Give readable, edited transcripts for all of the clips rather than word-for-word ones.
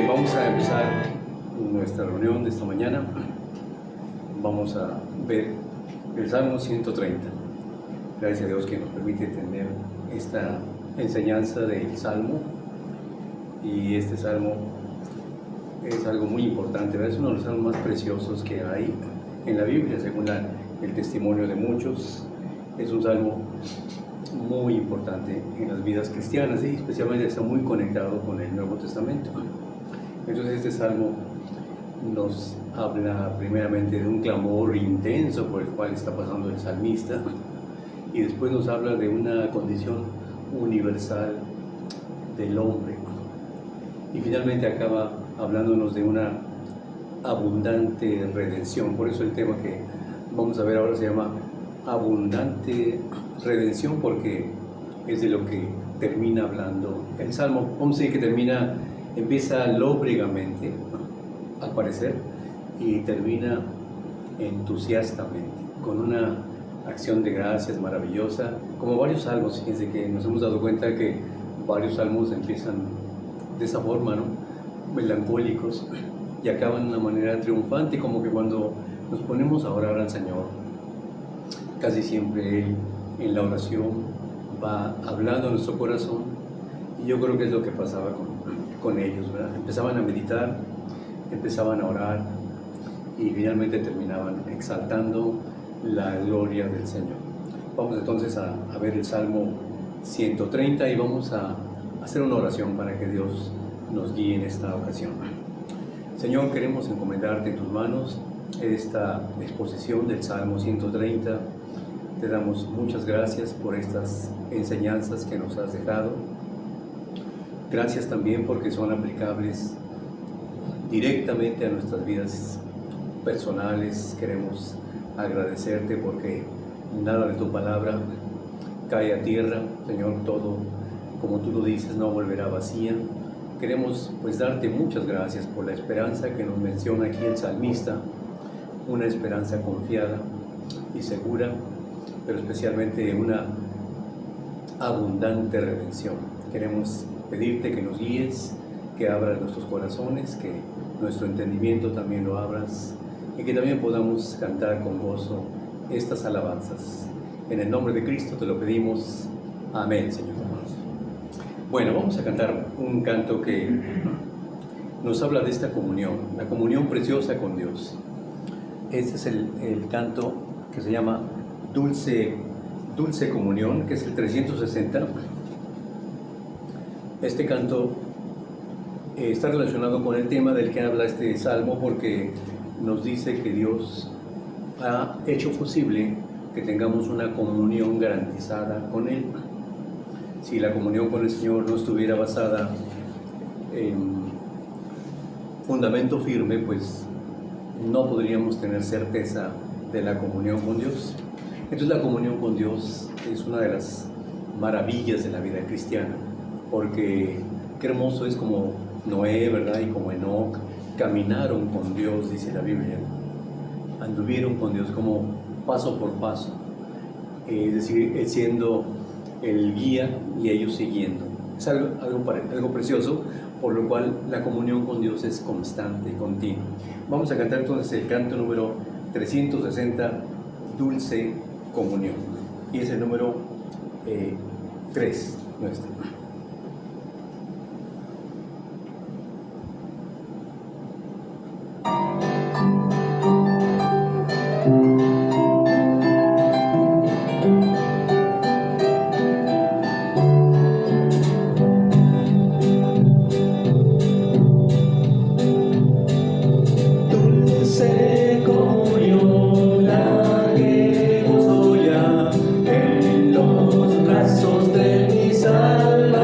Bien, vamos a empezar nuestra reunión de esta mañana. Vamos a ver el Salmo 130. Gracias a Dios que nos permite tener esta enseñanza del Salmo. Y este Salmo es algo muy importante, ¿verdad? Es uno de los salmos más preciosos que hay en la Biblia, según el testimonio de muchos. Es un salmo muy importante en las vidas cristianas y especialmente está muy conectado con el Nuevo Testamento. Entonces este salmo nos habla primeramente de un clamor intenso por el cual está pasando el salmista, y después nos habla de una condición universal del hombre, y finalmente acaba hablándonos de una abundante redención. Por eso el tema que vamos a ver ahora se llama abundante redención, porque es de lo que termina hablando el Salmo. Vamos a decir que empieza lóbregamente, al parecer, y termina entusiastamente, con una acción de gracias maravillosa, como varios salmos. Fíjense que nos hemos dado cuenta que varios salmos empiezan de esa forma, ¿no? Melancólicos, y acaban de una manera triunfante, como que cuando nos ponemos a orar al Señor, casi siempre Él en la oración va hablando a nuestro corazón, y yo creo que es lo que pasaba con ellos, ¿verdad? Empezaban a meditar, empezaban a orar y finalmente terminaban exaltando la gloria del Señor. Vamos entonces a ver el Salmo 130 y vamos a hacer una oración para que Dios nos guíe en esta ocasión. Señor, queremos encomendarte en tus manos esta exposición del Salmo 130. Te damos muchas gracias por estas enseñanzas que nos has dejado. Gracias también porque son aplicables directamente a nuestras vidas personales. Queremos agradecerte porque nada de tu palabra cae a tierra, Señor. Todo, como tú lo dices, no volverá vacía. Queremos pues darte muchas gracias por la esperanza que nos menciona aquí el salmista, una esperanza confiada y segura, pero especialmente una abundante redención. Queremos pedirte que nos guíes, que abras nuestros corazones, que nuestro entendimiento también lo abras, y que también podamos cantar con gozo estas alabanzas. En el nombre de Cristo te lo pedimos. Amén, Señor. Bueno, vamos a cantar un canto que nos habla de esta comunión, la comunión preciosa con Dios. Este es el canto que se llama Dulce Comunión, que es el 360. Este canto está relacionado con el tema del que habla este salmo, porque nos dice que Dios ha hecho posible que tengamos una comunión garantizada con Él. Si la comunión con el Señor no estuviera basada en fundamento firme, pues no podríamos tener certeza de la comunión con Dios. Entonces la comunión con Dios es una de las maravillas de la vida cristiana, porque qué hermoso es como Noé, ¿verdad? Y como Enoc caminaron con Dios, dice la Biblia, anduvieron con Dios como paso por paso, es decir, Él siendo el guía y ellos siguiendo. Es algo precioso, por lo cual la comunión con Dios es constante, continua. Vamos a cantar entonces el canto número 360, Dulce Comunión, y es el número 3 nuestro. Dulce comunión, la que gozo ya en los brazos de mi Salvador.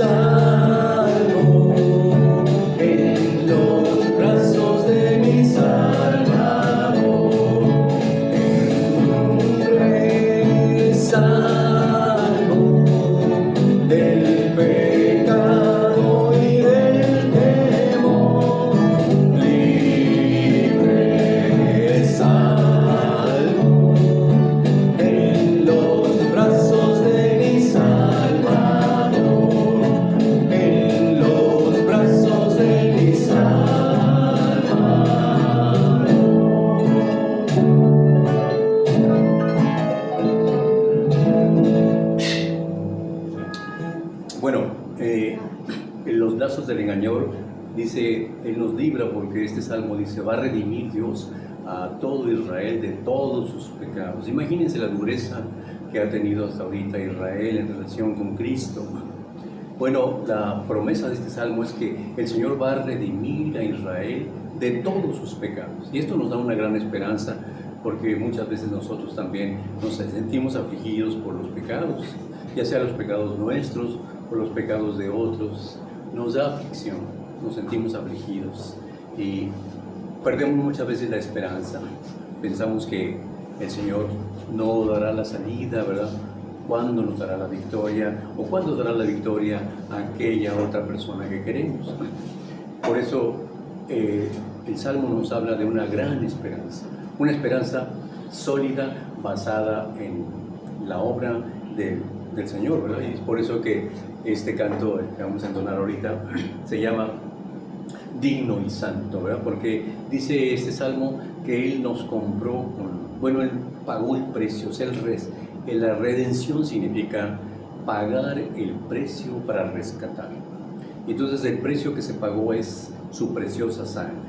salvo en los brazos de mi Salvador. Libre, salvo del pecado y del temor. Libre, salvo en los brazos de mi Salvador, en los brazos de mi Salvador. Bueno, en los brazos del engañador, dice, Él nos libra, porque este salmo dice, va a redimir Dios a todo Israel de todos sus pecados. Imagínense la dureza que ha tenido hasta ahorita Israel en relación con Cristo. Bueno, la promesa de este salmo es que el Señor va a redimir a Israel de todos sus pecados. Y esto nos da una gran esperanza, porque muchas veces nosotros también nos sentimos afligidos por los pecados, ya sea los pecados nuestros o los pecados de otros. Nos da aflicción, nos sentimos afligidos y perdemos muchas veces la esperanza. Pensamos que el Señor no dará la salida, ¿verdad? ¿Cuándo nos dará la victoria? ¿O cuándo dará la victoria a aquella otra persona que queremos? Por eso el Salmo nos habla de una gran esperanza, una esperanza sólida basada en la obra del Señor, ¿verdad? Y es por eso que este canto que vamos a entonar ahorita se llama Digno y Santo, ¿verdad? Porque dice este Salmo que Él nos compró Él pagó el precio. O sea, la redención significa pagar el precio para rescatar. Entonces el precio que se pagó es su preciosa sangre.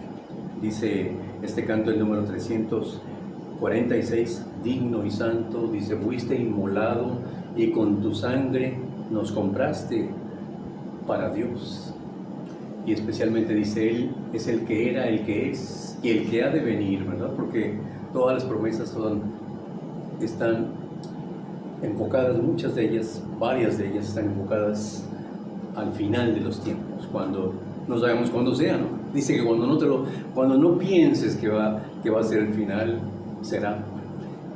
Dice este canto, el número 346, digno y santo, dice, fuiste inmolado y con tu sangre nos compraste para Dios. Y especialmente dice, Él es el que era, el que es y el que ha de venir, ¿verdad? Porque todas las promesas están enfocadas, muchas de ellas, varias de ellas están enfocadas al final de los tiempos, cuando no sabemos cuándo sea, ¿no? Dice que cuando no pienses que va a ser el final, será.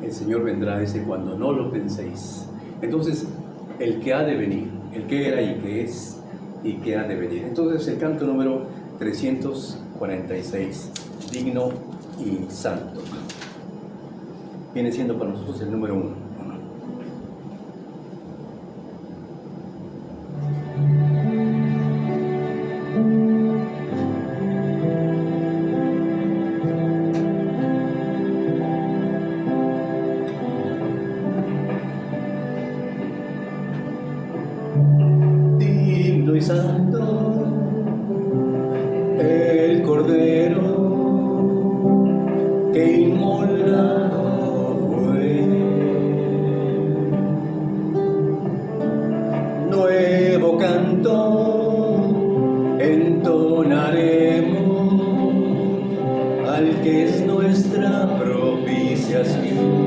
El Señor vendrá, dice, cuando no lo penséis. Entonces, el que ha de venir, el que era y que es y que ha de venir. Entonces, el canto número 346, digno y santo, viene siendo para nosotros el número 1. Digno y santo, el Cordero que inmolado fue. Nuevo canto entonaremos al que es nuestra propiciación.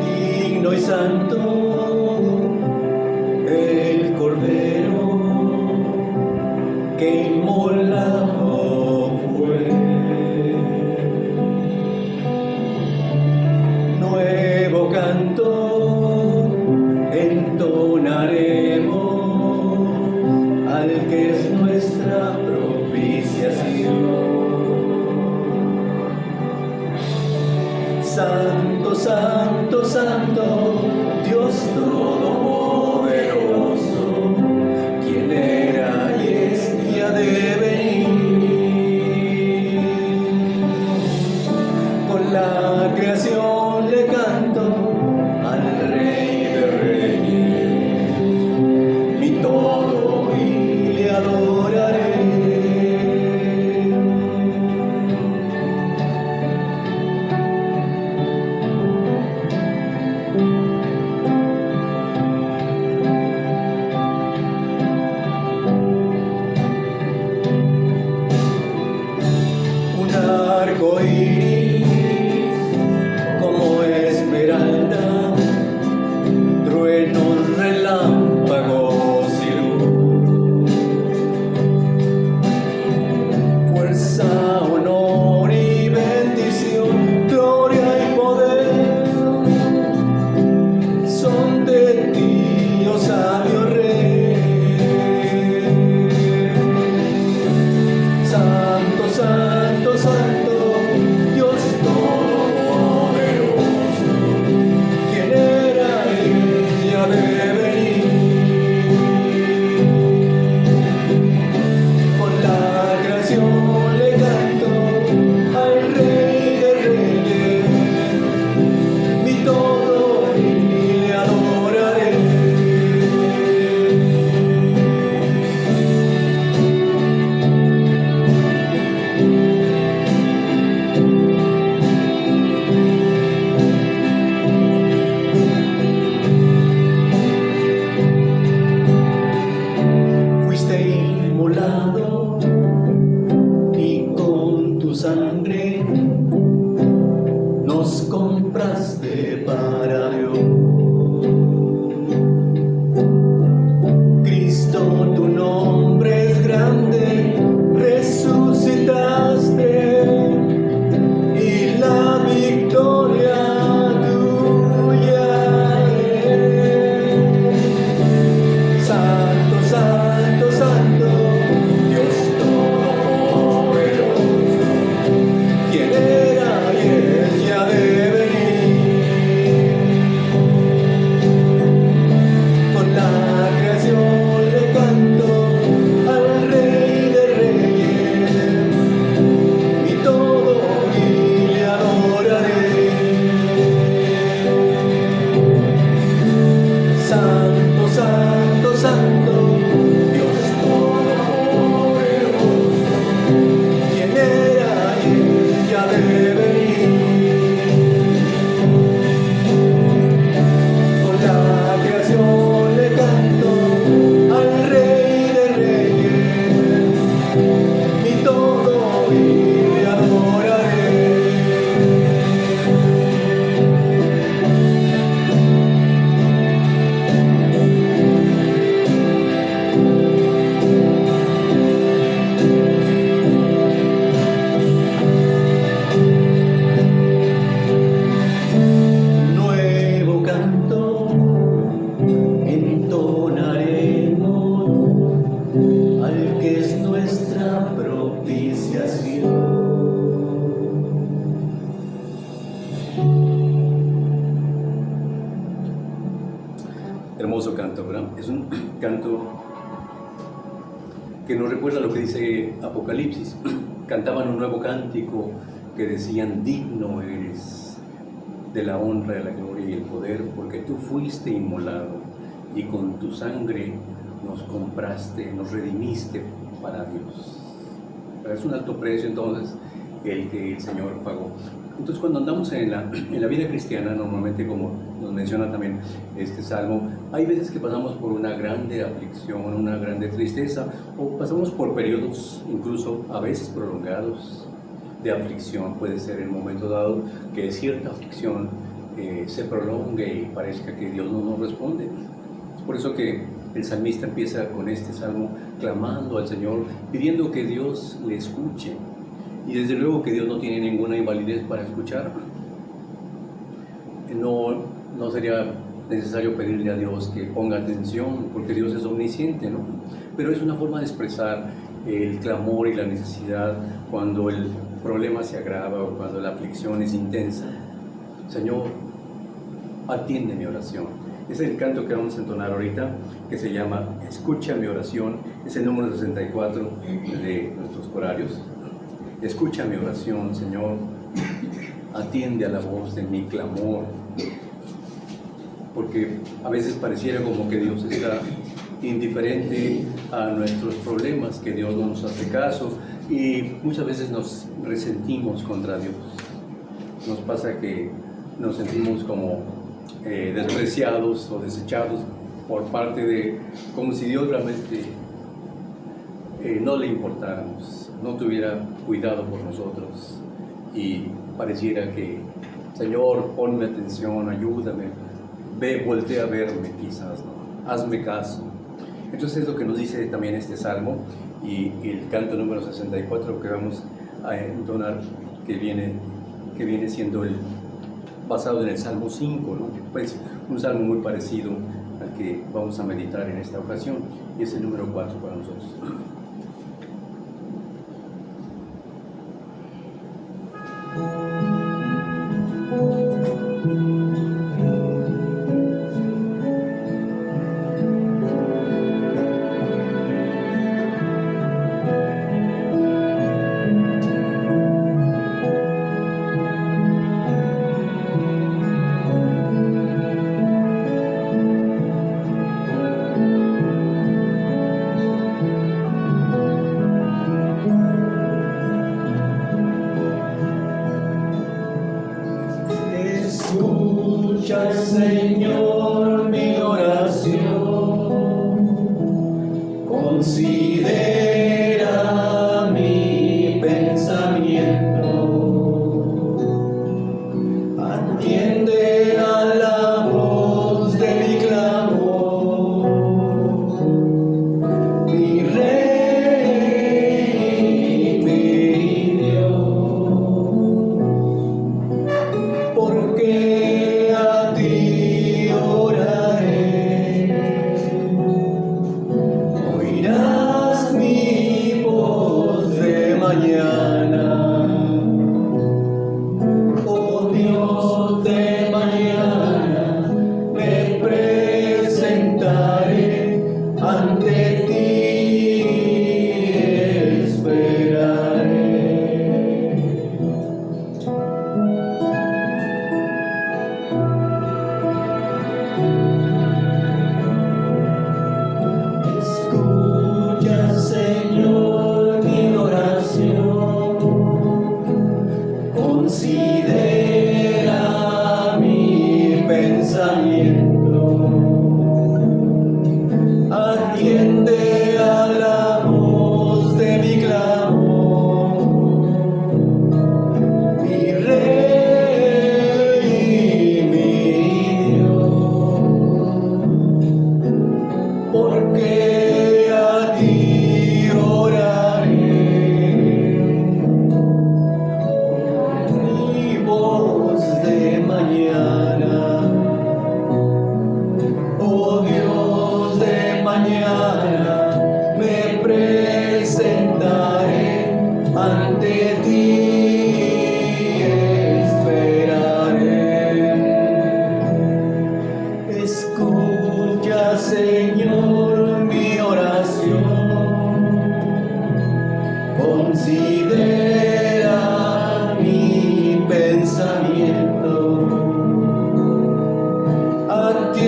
Digno y santo, el Cordero que inmolado fue. Nuevo canto entonaremos al que es nuestra propiciación. Santo, santo, santo, Dios todopoderoso, quien era y es y ha de venir. Con la creación le canto al Rey de Reyes, mi todo y le adoraré. Hermoso canto, ¿verdad? Es un canto que nos recuerda lo que dice Apocalipsis. Cantaban un nuevo cántico que decían: digno eres de la honra, de la gloria y el poder, porque tú fuiste inmolado y con tu sangre nos compraste, nos redimiste para Dios. Es un alto precio entonces el que el Señor pagó. Entonces, cuando andamos en la vida cristiana, normalmente, como nos menciona también este salmo, hay veces que pasamos por una grande aflicción, una grande tristeza, o pasamos por periodos incluso a veces prolongados de aflicción. Puede ser en un momento dado que cierta aflicción se prolongue y parezca que Dios no nos responde. Es por eso que el salmista empieza con este salmo clamando al Señor, pidiendo que Dios le escuche. Y desde luego que Dios no tiene ninguna invalidez para escuchar. No sería necesario pedirle a Dios que ponga atención, porque Dios es omnisciente, ¿no? Pero es una forma de expresar el clamor y la necesidad cuando el problema se agrava o cuando la aflicción es intensa. Señor, atiende mi oración. Es el canto que vamos a entonar ahorita, que se llama Escucha mi oración. Es el número 64 de nuestros corarios. Escucha mi oración, Señor, atiende a la voz de mi clamor, porque a veces pareciera como que Dios está indiferente a nuestros problemas, que Dios no nos hace caso, y muchas veces nos resentimos contra Dios. Nos pasa que nos sentimos como despreciados o desechados por parte de, como si Dios realmente no le importáramos, no tuviera cuidado por nosotros, y pareciera que, Señor, ponme atención, ayúdame, voltea a verme quizás, ¿no? Hazme caso. Entonces es lo que nos dice también este salmo, y el canto número 64 que vamos a entonar, que viene siendo basado en el Salmo 5, ¿no? Pues un salmo muy parecido al que vamos a meditar en esta ocasión, y es el número 4 para nosotros.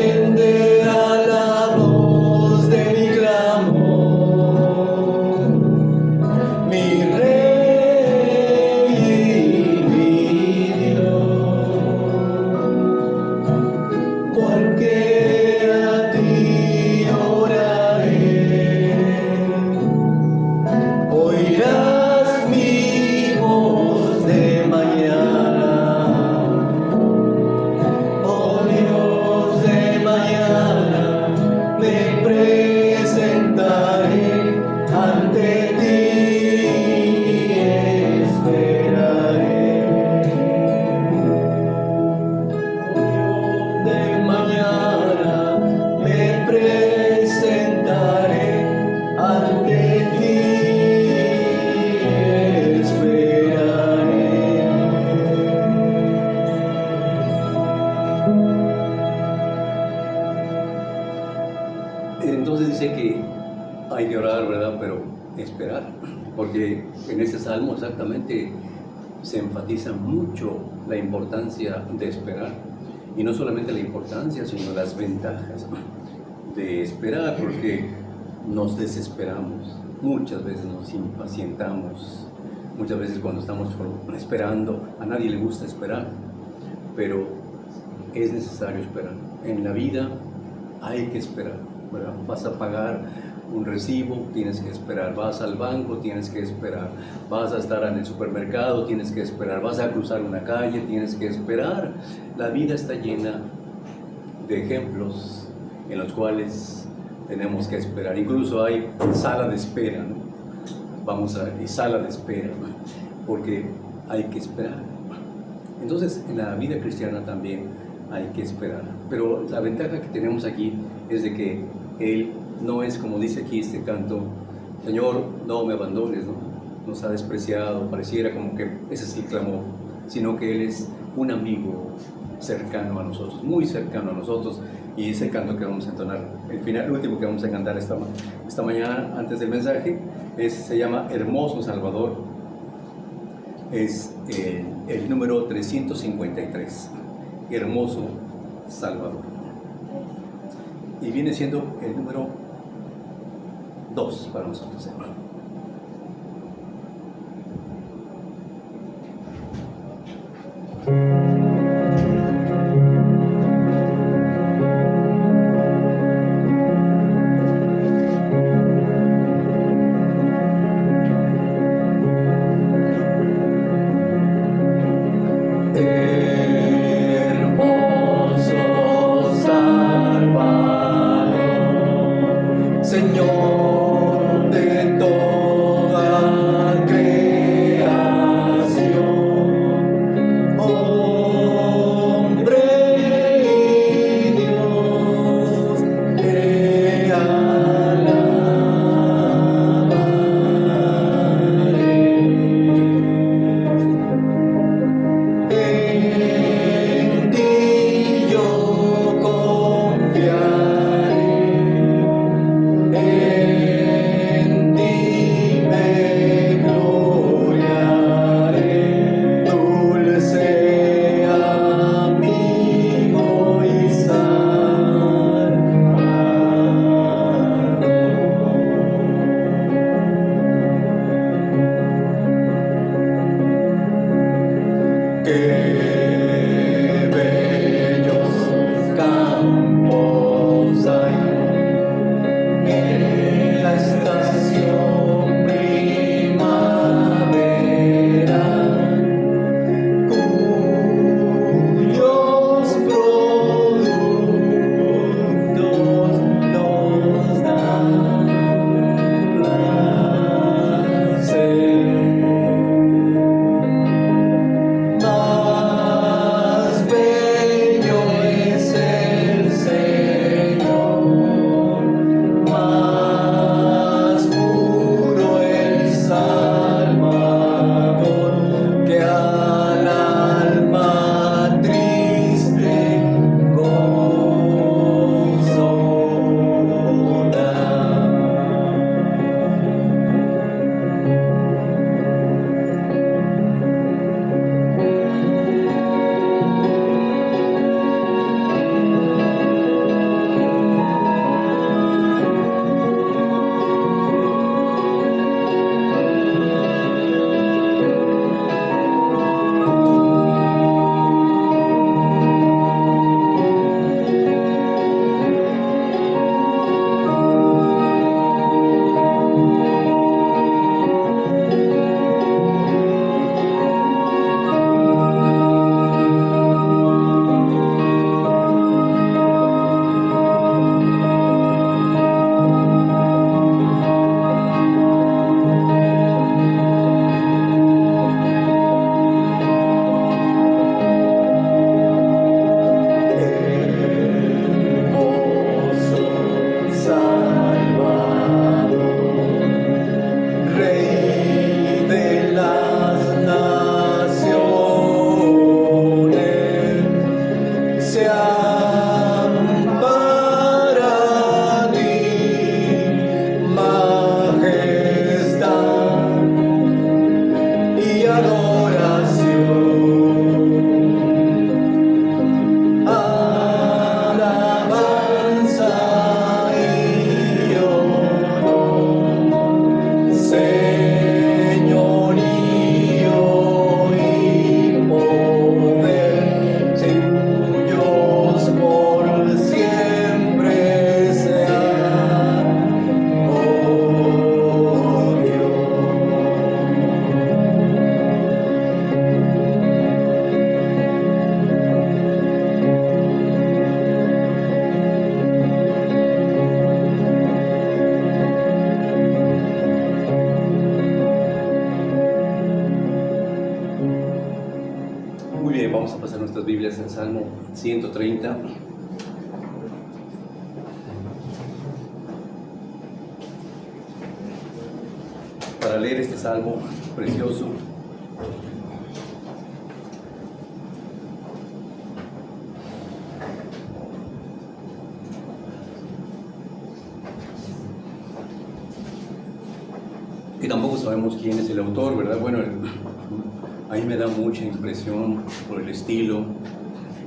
atenderá la voz de mi clamor, mi Rey y mi Dios, porque a ti oraré. Oirás mi voz de mañana, oh Dios de mañana, me presentaré ante ti y esperaré. De mañana me presentaré ante ti y esperaré. Entonces dice que hay que orar, ¿verdad? Pero esperar, porque en este salmo exactamente se enfatiza mucho la importancia de esperar, y no solamente la importancia, sino las ventajas de esperar, porque nos desesperamos, muchas veces nos impacientamos, muchas veces cuando estamos esperando, a nadie le gusta esperar, pero es necesario esperar. En la vida hay que esperar, ¿verdad? Vas a pagar un recibo, tienes que esperar. Vas al banco, tienes que esperar. Vas a estar en el supermercado, tienes que esperar. Vas a cruzar una calle, tienes que esperar. La vida está llena de ejemplos en los cuales tenemos que esperar. Incluso hay sala de espera, ¿no? Vamos a sala de espera, ¿no? Porque hay que esperar. Entonces, en la vida cristiana también hay que esperar. Pero la ventaja que tenemos aquí es de que Él no es como dice aquí este canto: Señor, no me abandones, ¿no? Nos ha despreciado, pareciera como que ese es el clamor, sino que Él es un amigo cercano a nosotros, muy cercano a nosotros. Y ese canto que vamos a entonar, el último que vamos a cantar esta mañana antes del mensaje, se llama Hermoso Salvador. Es el número 353, Hermoso Salvador. Y viene siendo el número 2 para nosotros, hermano. Señor de todo. Biblias en Salmo 130. Para leer este salmo precioso. Que tampoco sabemos quién es el autor, ¿verdad? Bueno, a mí me da mucha impresión por el estilo,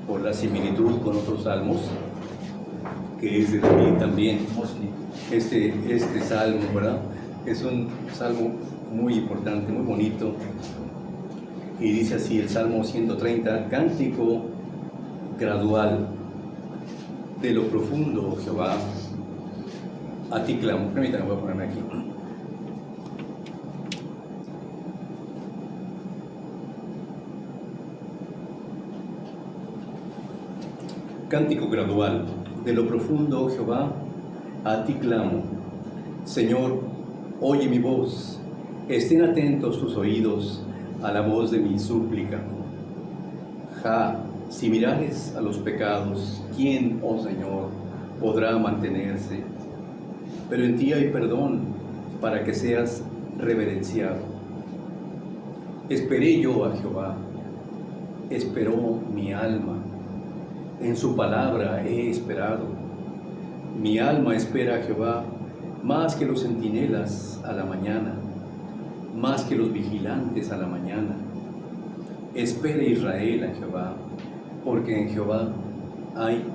por la similitud con otros salmos, que es de David también. Este salmo, ¿verdad? Es un salmo muy importante, muy bonito. Y dice así el Salmo 130, cántico gradual. De lo profundo, Jehová, a ti clamo. Permítanme, voy a ponerme aquí. Cántico gradual. De lo profundo, Jehová, a ti clamo. Señor, oye mi voz. Estén atentos tus oídos a la voz de mi súplica. Si mirares a los pecados, ¿quién, oh Señor, podrá mantenerse? Pero en ti hay perdón para que seas reverenciado. Esperé yo a Jehová, esperó mi alma. En su palabra he esperado. Mi alma espera a Jehová más que los centinelas a la mañana, más que los vigilantes a la mañana. Espere Israel a Jehová, porque en Jehová hay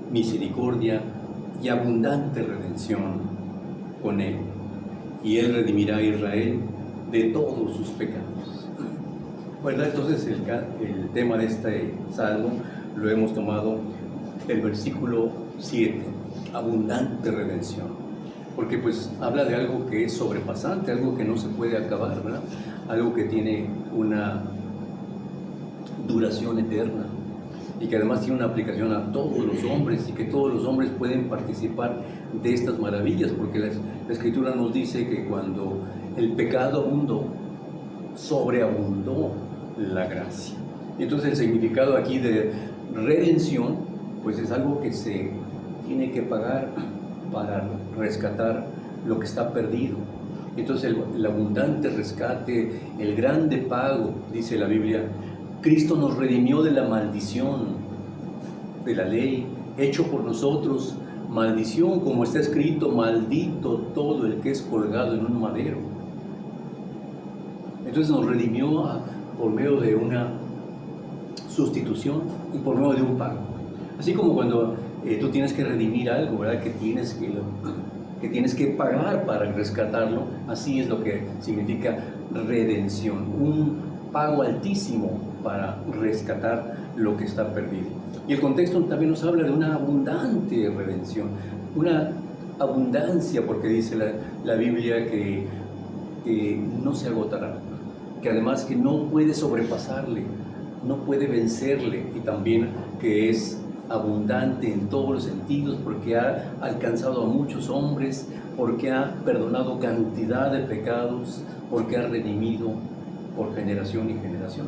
misericordia y abundante redención con él, y él redimirá a Israel de todos sus pecados. ¿Verdad? Entonces el tema de este salmo lo hemos tomado del versículo 7, abundante redención, porque pues habla de algo que es sobrepasante, algo que no se puede acabar, ¿verdad? Algo que tiene una duración eterna y que además tiene una aplicación a todos los hombres y que todos los hombres pueden participar de estas maravillas, porque la Escritura nos dice que cuando el pecado abundó, sobreabundó la gracia. Y entonces el significado aquí de redención, pues es algo que se tiene que pagar para rescatar lo que está perdido. Entonces el abundante rescate, el grande pago, dice la Biblia, Cristo nos redimió de la maldición de la ley, hecho por nosotros maldición, como está escrito, maldito todo el que es colgado en un madero. Entonces nos redimió por medio de una sustitución y por medio de un pago. Así como cuando tú tienes que redimir algo, ¿verdad? Que tienes que pagar para rescatarlo, así es lo que significa redención, un pago altísimo para rescatar lo que está perdido. Y el contexto también nos habla de una abundante redención, una abundancia, porque dice la Biblia que no se agotará, que además que no puede sobrepasarle, no puede vencerle, y también que es abundante en todos los sentidos, porque ha alcanzado a muchos hombres, porque ha perdonado cantidad de pecados, porque ha redimido por generación y generación.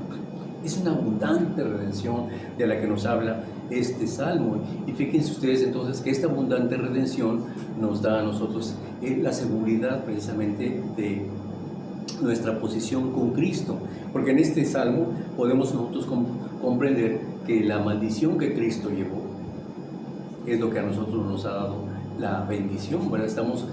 Es una abundante redención de la que nos habla este salmo. Y fíjense ustedes entonces que esta abundante redención nos da a nosotros la seguridad precisamente de nuestra posición con Cristo, porque en este salmo podemos nosotros comprender que la maldición que Cristo llevó es lo que a nosotros nos ha dado la bendición, ¿verdad? Estamos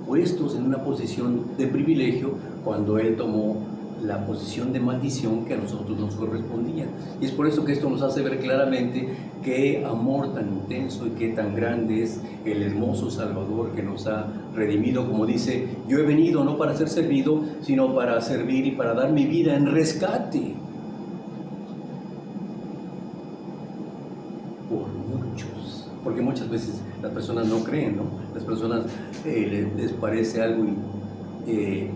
puestos en una posición de privilegio cuando Él tomó la posición de maldición que a nosotros nos correspondía. Y es por eso que esto nos hace ver claramente qué amor tan intenso y qué tan grande es el hermoso Salvador que nos ha redimido. Como dice, yo he venido no para ser servido, sino para servir y para dar mi vida en rescate por muchos. Porque muchas veces las personas no creen, ¿no? Las personas les parece algo que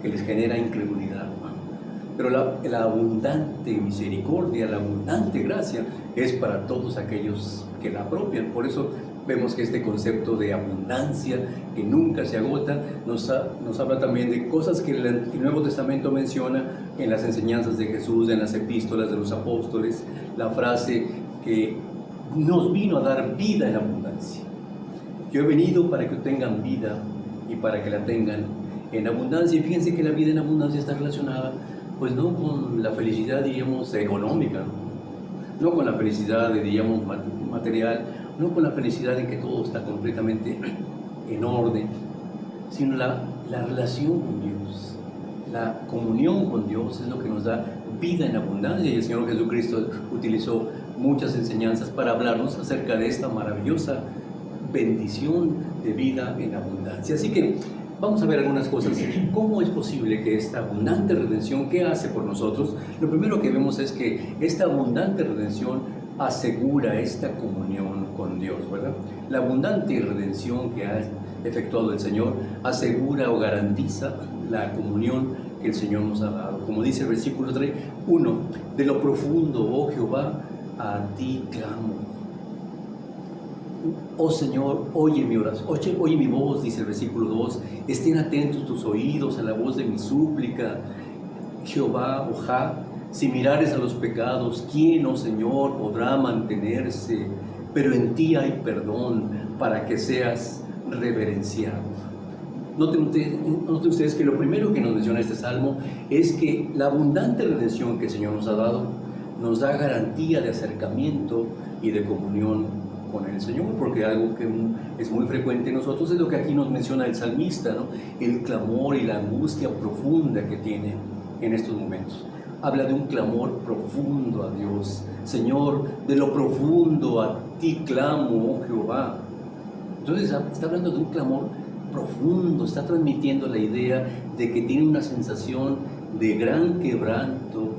les genera incredulidad. Pero la abundante misericordia, la abundante gracia es para todos aquellos que la apropian. Por eso vemos que este concepto de abundancia que nunca se agota nos habla también de cosas que el Nuevo Testamento menciona en las enseñanzas de Jesús, en las epístolas de los apóstoles, la frase que nos vino a dar vida en abundancia. Yo he venido para que tengan vida y para que la tengan en abundancia. Y fíjense que la vida en abundancia está relacionada, pues no con la felicidad, diríamos, económica, no con la felicidad, diríamos, material, no con la felicidad en que todo está completamente en orden, sino la relación con Dios, la comunión con Dios es lo que nos da vida en abundancia. Y el Señor Jesucristo utilizó muchas enseñanzas para hablarnos acerca de esta maravillosa bendición de vida en abundancia. Así que vamos a ver algunas cosas. ¿Cómo es posible que esta abundante redención, qué hace por nosotros? Lo primero que vemos es que esta abundante redención asegura esta comunión con Dios, ¿verdad? La abundante redención que ha efectuado el Señor asegura o garantiza la comunión que el Señor nos ha dado. Como dice el versículo 1, de lo profundo, oh Jehová, a ti clamo. Oh Señor, oye mi oración, oye mi voz, dice el versículo 2, estén atentos tus oídos a la voz de mi súplica. Jehová, ojá, si mirares a los pecados, ¿quién, oh Señor, podrá mantenerse? Pero en ti hay perdón para que seas reverenciado. Noten ustedes que lo primero que nos menciona este salmo es que la abundante redención que el Señor nos ha dado nos da garantía de acercamiento y de comunión con el Señor, porque algo que es muy frecuente en nosotros es lo que aquí nos menciona el salmista, ¿no? El clamor y la angustia profunda que tiene en estos momentos. Habla de un clamor profundo a Dios. Señor, de lo profundo a ti clamo, oh Jehová. Entonces está hablando de un clamor profundo, está transmitiendo la idea de que tiene una sensación de gran quebranto,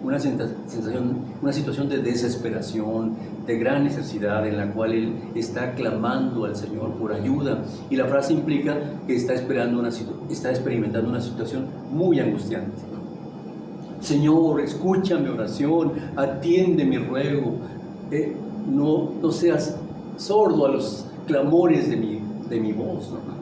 una situación de desesperación, de gran necesidad en la cual él está clamando al Señor por ayuda. Y la frase implica que está experimentando una situación muy angustiante. Señor, escucha mi oración, atiende mi ruego, no seas sordo a los clamores de mi voz, ¿no?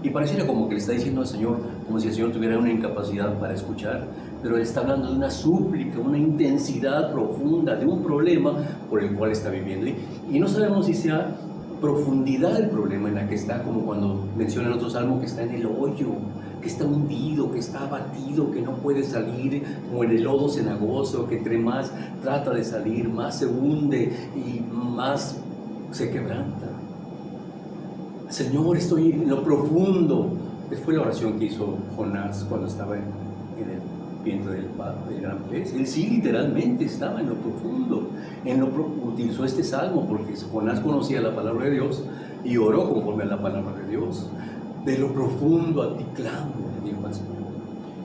Y pareciera como que le está diciendo al Señor, como si el Señor tuviera una incapacidad para escuchar, pero él está hablando de una súplica, una intensidad profunda, de un problema por el cual está viviendo. Y no sabemos si sea profundidad el problema en la que está, como cuando menciona en otro salmo que está en el hoyo, que está hundido, que está abatido, que no puede salir, como en el lodo cenagoso, que entre más trata de salir, más se hunde y más se quebranta. Señor, estoy en lo profundo. Esa fue la oración que hizo Jonás cuando estaba en el vientre del gran pez. Él sí literalmente estaba en lo profundo. Utilizó este salmo porque Jonás conocía la palabra de Dios y oró conforme a la palabra de Dios. De lo profundo a ti clamo, le dijo al Señor.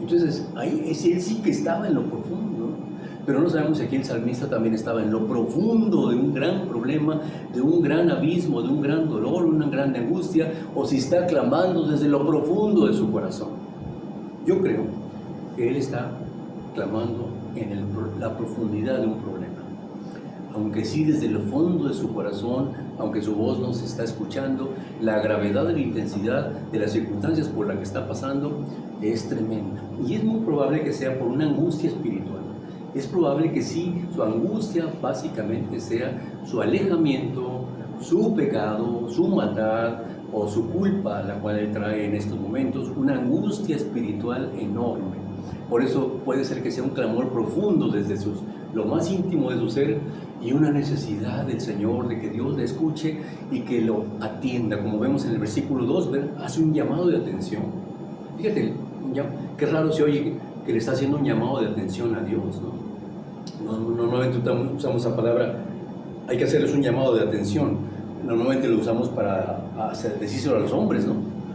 Entonces, ahí él sí que estaba en lo profundo. Pero no sabemos si aquí el salmista también estaba en lo profundo de un gran problema, de un gran abismo, de un gran dolor, una gran angustia, o si está clamando desde lo profundo de su corazón. Yo creo que él está clamando en la profundidad de un problema. Aunque sí desde lo fondo de su corazón, aunque su voz no se está escuchando, la gravedad y la intensidad de las circunstancias por las que está pasando es tremenda. Y es muy probable que sea por una angustia espiritual. Es probable que sí, su angustia básicamente sea su alejamiento, su pecado, su maldad o su culpa, la cual él trae en estos momentos, una angustia espiritual enorme. Por eso puede ser que sea un clamor profundo desde lo más íntimo de su ser y una necesidad del Señor de que Dios le escuche y que lo atienda. Como vemos en el versículo 2, hace un llamado de atención. Fíjate, qué raro se oye que le está haciendo un llamado de atención a Dios, ¿no? Normalmente usamos esa palabra, hay que hacerles un llamado de atención. Normalmente lo usamos para decírselo a los hombres, ¿no?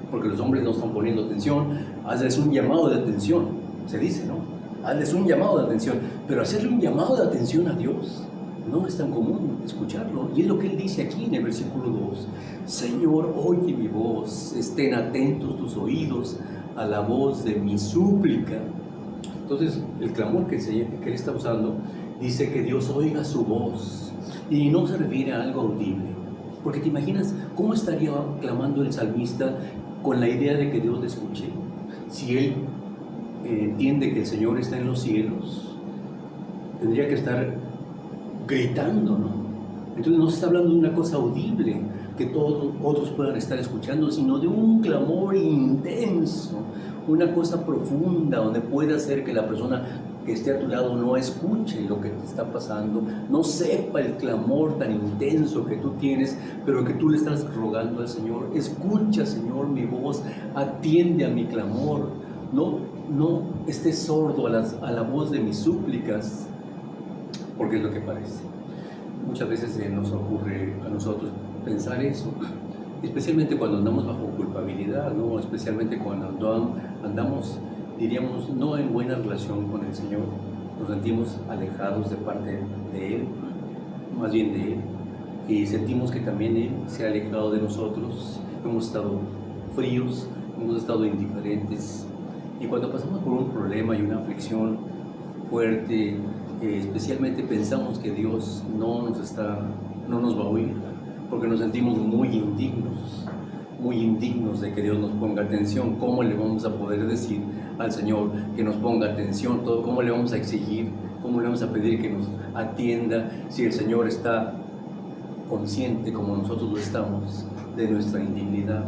Porque los hombres no están poniendo atención. Hazles un llamado de atención, se dice, ¿no? Hazles un llamado de atención. Pero hacerle un llamado de atención a Dios no es tan común escucharlo. Y es lo que él dice aquí en el versículo 2. Señor, oye mi voz, estén atentos tus oídos a la voz de mi súplica. Entonces, el clamor que él está usando dice que Dios oiga su voz y no se refiere a algo audible. Porque te imaginas cómo estaría clamando el salmista con la idea de que Dios le escuche. Si él entiende que el Señor está en los cielos, tendría que estar gritando, ¿no? Entonces no se está hablando de una cosa audible que todos otros puedan estar escuchando, sino de un clamor intenso, una cosa profunda donde puede hacer que la persona que esté a tu lado no escuche lo que te está pasando, no sepa el clamor tan intenso que tú tienes, pero que tú le estás rogando al Señor. Escucha, Señor, mi voz, atiende a mi clamor, no estés sordo a la voz de mis súplicas, porque es lo que parece. Muchas veces nos ocurre a nosotros pensar eso, especialmente cuando andamos bajo culpabilidad, ¿no? Especialmente cuando andamos, diríamos, no en buena relación con el Señor, nos sentimos alejados de parte de Él, más bien de Él, y sentimos que también Él se ha alejado de nosotros, hemos estado fríos, hemos estado indiferentes, y cuando pasamos por un problema y una aflicción fuerte, especialmente pensamos que Dios no nos va a oír, porque nos sentimos muy indignos de que Dios nos ponga atención. ¿Cómo le vamos a poder decir al Señor que nos ponga atención? ¿Cómo le vamos a exigir? ¿Cómo le vamos a pedir que nos atienda si el Señor está consciente, como nosotros lo estamos, de nuestra indignidad,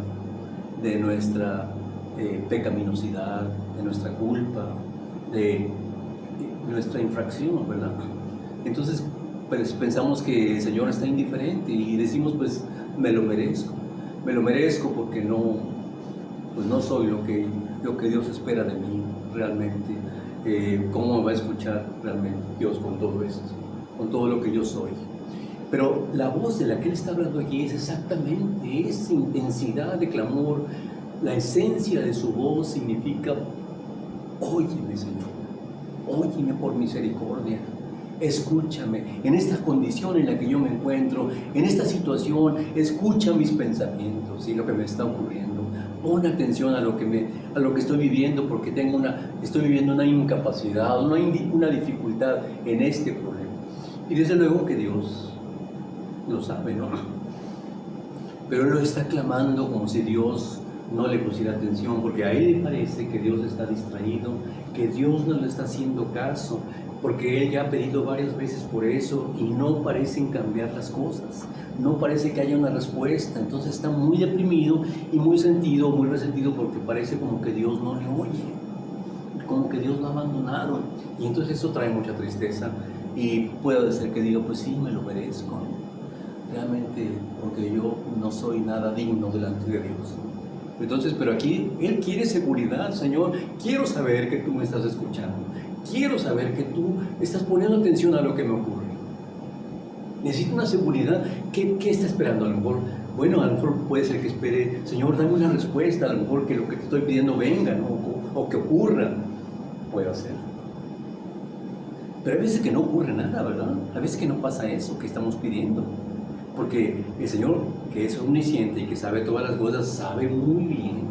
de nuestra pecaminosidad, de nuestra culpa, de nuestra infracción, ¿verdad? Entonces, pues pensamos que el Señor está indiferente y decimos, pues me lo merezco porque no soy lo que Dios espera de mí realmente. ¿Cómo me va a escuchar realmente Dios con todo esto, con todo lo que yo soy? Pero la voz de la que Él está hablando aquí es exactamente esa intensidad de clamor. La esencia de su voz significa: óyeme, Señor, óyeme por misericordia, escúchame en esta condición en la que yo me encuentro, en esta situación, escucha mis pensamientos y lo que me está ocurriendo. Pon atención a lo que estoy viviendo, porque estoy viviendo una incapacidad, una dificultad en este problema. Y desde luego que Dios lo sabe, ¿no? Pero Él lo está clamando como si Dios no le pusiera atención, porque a Él le parece que Dios está distraído, que Dios no le está haciendo caso, porque Él ya ha pedido varias veces por eso y no parecen cambiar las cosas, no parece que haya una respuesta. Entonces está muy deprimido y muy resentido, porque parece como que Dios no le oye, como que Dios lo ha abandonado, y entonces eso trae mucha tristeza, y puede ser que diga, pues sí, me lo merezco, realmente, porque yo no soy nada digno delante de Dios. Entonces, pero aquí Él quiere seguridad. Señor, quiero saber que tú me estás escuchando, quiero saber que tú estás poniendo atención a lo que me ocurre. Necesito una seguridad. ¿Qué está esperando? A lo mejor puede ser que espere: Señor, dame una respuesta, a lo mejor que lo que te estoy pidiendo venga, ¿no? o que ocurra. Puede ser. Pero hay veces que no ocurre nada, ¿verdad? Hay veces que no pasa eso que estamos pidiendo, porque el Señor, que es omnisciente y que sabe todas las cosas, sabe muy bien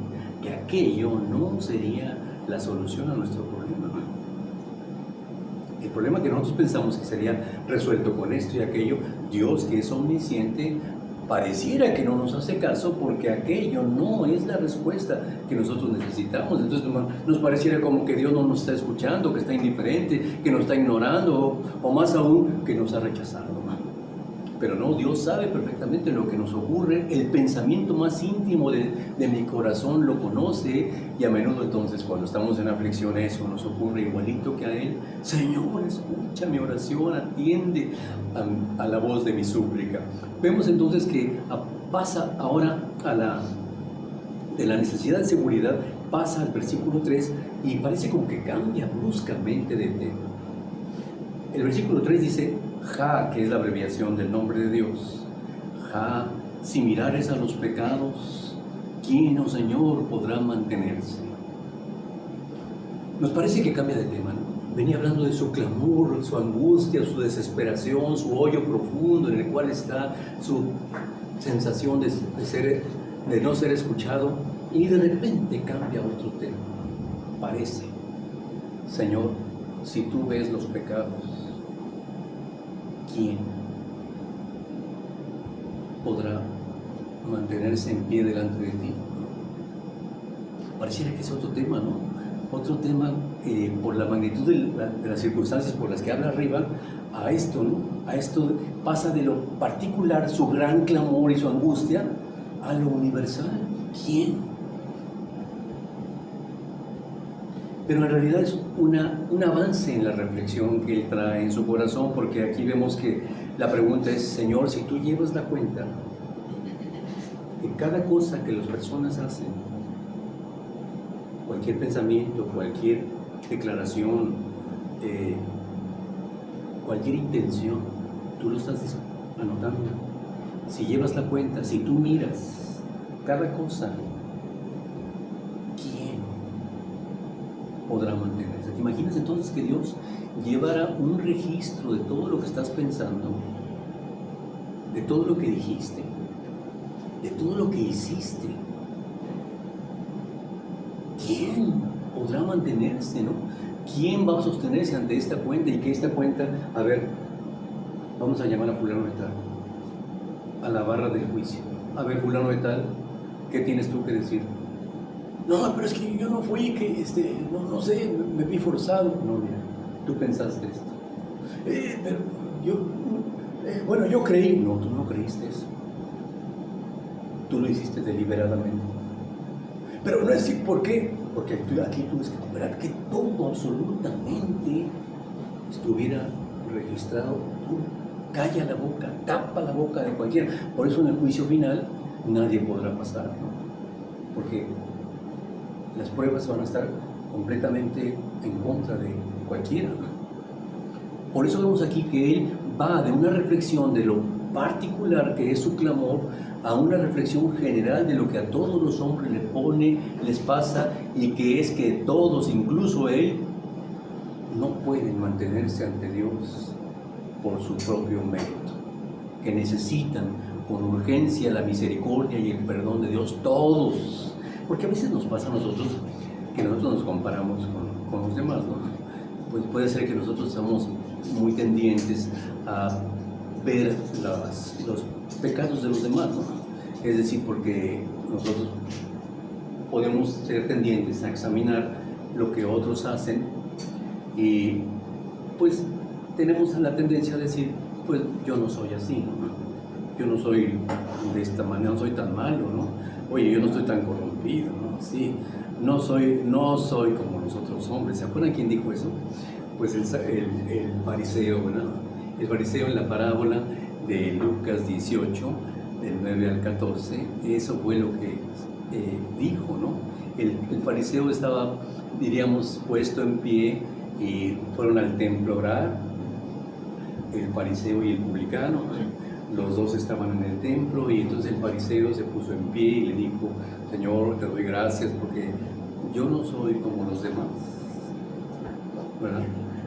que aquello no sería la solución a nuestro problema. El problema que nosotros pensamos que sería resuelto con esto y aquello, Dios, que es omnisciente, pareciera que no nos hace caso, porque aquello no es la respuesta que nosotros necesitamos. Entonces nos pareciera como que Dios no nos está escuchando, que está indiferente, que nos está ignorando, o más aún, que nos ha rechazado. Pero no, Dios sabe perfectamente lo que nos ocurre. El pensamiento más íntimo de mi corazón lo conoce, y a menudo entonces, cuando estamos en aflicción, eso nos ocurre igualito que a Él. Señor, escucha mi oración, atiende a la voz de mi súplica. Vemos entonces que pasa ahora de la necesidad de seguridad, pasa al versículo 3 y parece como que cambia bruscamente de tema. El versículo 3 dice: Ja, que es la abreviación del nombre de Dios. Ja, si mirares a los pecados, ¿quién, oh Señor, podrá mantenerse? Nos parece que cambia de tema, ¿no? Venía hablando de su clamor, su angustia, su desesperación, su hoyo profundo en el cual está, su sensación de no ser escuchado, y de repente cambia a otro tema. Parece: Señor, si tú ves los pecados, ¿quién? podrá mantenerse en pie delante de ti? Pareciera que es otro tema, ¿no? Otro tema por la magnitud de las circunstancias por las que habla arriba, a esto, ¿no? A esto pasa de lo particular, su gran clamor y su angustia, a lo universal. ¿Quién? Pero en realidad es un avance en la reflexión que él trae en su corazón, porque aquí vemos que la pregunta es: Señor, si tú llevas la cuenta de cada cosa que las personas hacen, cualquier pensamiento, cualquier declaración, cualquier intención, tú lo estás anotando. Si llevas la cuenta, si tú miras cada cosa, ¿quién podrá mantenerse? ¿Te imaginas entonces que Dios llevara un registro de todo lo que estás pensando, de todo lo que dijiste, de todo lo que hiciste? ¿Quién podrá mantenerse, no? ¿Quién va a sostenerse ante esta cuenta? Y que esta cuenta, a ver, vamos a llamar a fulano de tal, a la barra del juicio. A ver, fulano de tal, ¿qué tienes tú que decir? No, pero es que yo no fui, que no sé, me vi forzado. No, mira, tú pensaste esto. Pero yo creí. No, tú no creíste eso. Tú lo hiciste deliberadamente. Pero no es así, ¿por qué? Porque aquí tienes que comparar que todo absolutamente estuviera registrado. Tú calla la boca, tapa la boca de cualquiera. Por eso en el juicio final nadie podrá pasar, ¿no? Porque las pruebas van a estar completamente en contra de cualquiera, ¿no? Por eso vemos aquí que él va de una reflexión de lo particular que es su clamor a una reflexión general de lo que a todos los hombres les pasa, y que es que todos, incluso él, no pueden mantenerse ante Dios por su propio mérito, que necesitan con urgencia la misericordia y el perdón de Dios, todos. Porque a veces nos pasa a nosotros que nosotros nos comparamos con los demás, ¿no? Pues puede ser que nosotros estamos muy tendientes a ver los pecados de los demás, ¿no? Es decir, porque nosotros podemos ser tendientes a examinar lo que otros hacen y pues tenemos la tendencia a decir, pues yo no soy así, ¿no? Yo no soy de esta manera, no soy tan malo, ¿no? Oye, yo no estoy tan corrompido, ¿no? Sí, no soy como los otros hombres. ¿Se acuerdan quién dijo eso? Pues el fariseo, ¿verdad? El fariseo en la parábola de Lucas 18, del 9 al 14, eso fue lo que dijo, ¿no? El fariseo estaba, diríamos, puesto en pie y fueron al templo a orar, el fariseo y el publicano. Los dos estaban en el templo y entonces el fariseo se puso en pie y le dijo: Señor, te doy gracias porque yo no soy como los demás, ¿verdad?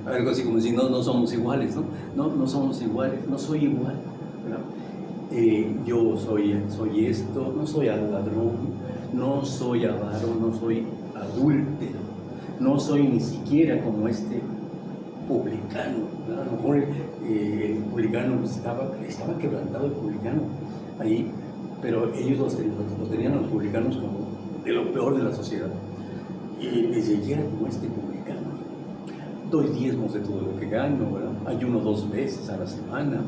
Algo así como decir, no somos iguales, ¿no? No somos iguales, no soy igual, ¿verdad? Yo soy esto, no soy ladrón, no soy avaro, no soy adúltero, no soy ni siquiera como este publicano, ¿verdad? A lo mejor el publicano estaba quebrantado, el publicano ahí, pero ellos lo tenían a los publicanos como de lo peor de la sociedad, y ni siquiera como este publicano. Doy diezmos de todo lo que gano, ¿verdad? Ayuno 2 veces a la semana.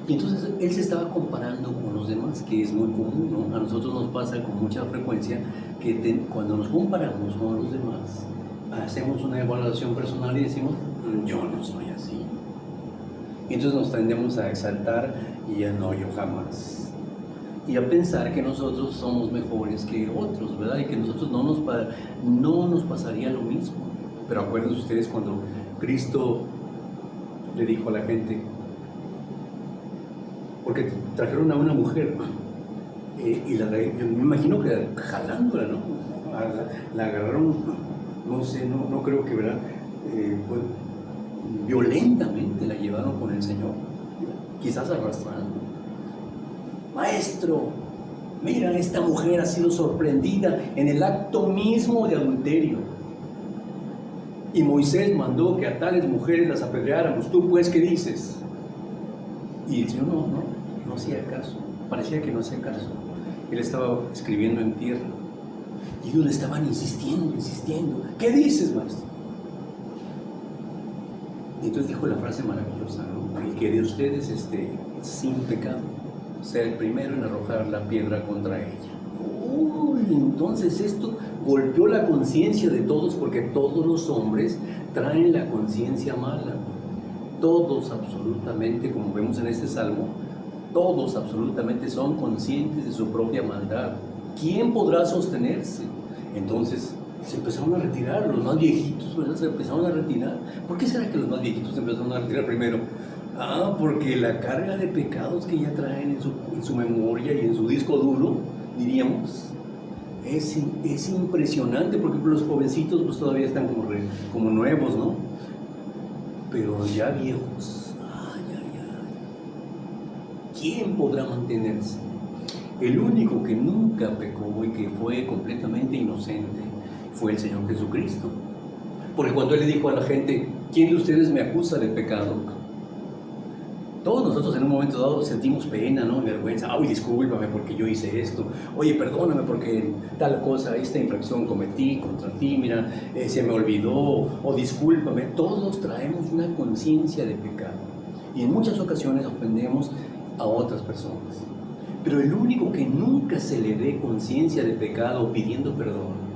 Y entonces él se estaba comparando con los demás, que es muy común, ¿no? A nosotros nos pasa con mucha frecuencia que cuando nos comparamos con los demás, hacemos una evaluación personal y decimos, yo no soy así. Y entonces nos tendemos a exaltar y a no, yo jamás. Y a pensar que nosotros somos mejores que otros, ¿verdad? Y que nosotros no nos pasaría lo mismo. Pero acuérdense ustedes cuando Cristo le dijo a la gente, porque trajeron a una mujer, y yo me imagino que jalándola, ¿no? La agarraron, no sé, no creo que, ¿verdad? Pues, violentamente la llevaron con el Señor, quizás arrastrando. Maestro, mira, esta mujer ha sido sorprendida en el acto mismo de adulterio. Y Moisés mandó que a tales mujeres las apedreáramos. ¿Tú pues qué dices? Y el Señor no no hacía caso, parecía que no hacía caso. Él estaba escribiendo en tierra y ellos le estaban insistiendo. ¿Qué dices, maestro? Y entonces dijo la frase maravillosa, ¿no? El que de ustedes esté sin pecado sea el primero en arrojar la piedra contra ella. Uy, entonces esto golpeó la conciencia de todos, porque todos los hombres traen la conciencia mala. Todos absolutamente, como vemos en este salmo, todos absolutamente son conscientes de su propia maldad. ¿Quién podrá sostenerse? Entonces se empezaron a retirar, los más viejitos, ¿verdad? Se empezaron a retirar. ¿Por qué será que los más viejitos se empezaron a retirar primero? Porque la carga de pecados que ya traen en su memoria y en su disco duro, diríamos, es impresionante, porque los jovencitos pues todavía están como nuevos, ¿no? Pero ya viejos, ¿quién podrá mantenerse? El único que nunca pecó y que fue completamente inocente fue el Señor Jesucristo. Porque cuando Él le dijo a la gente, ¿quién de ustedes me acusa de pecado? Todos nosotros en un momento dado sentimos pena, ¿no? Vergüenza. Ay, discúlpame porque yo hice esto. Oye, perdóname porque tal cosa, esta infracción cometí contra ti, mira, se me olvidó. O discúlpame. Todos traemos una conciencia de pecado. Y en muchas ocasiones ofendemos a otras personas. Pero el único que nunca se le dé conciencia de pecado pidiendo perdón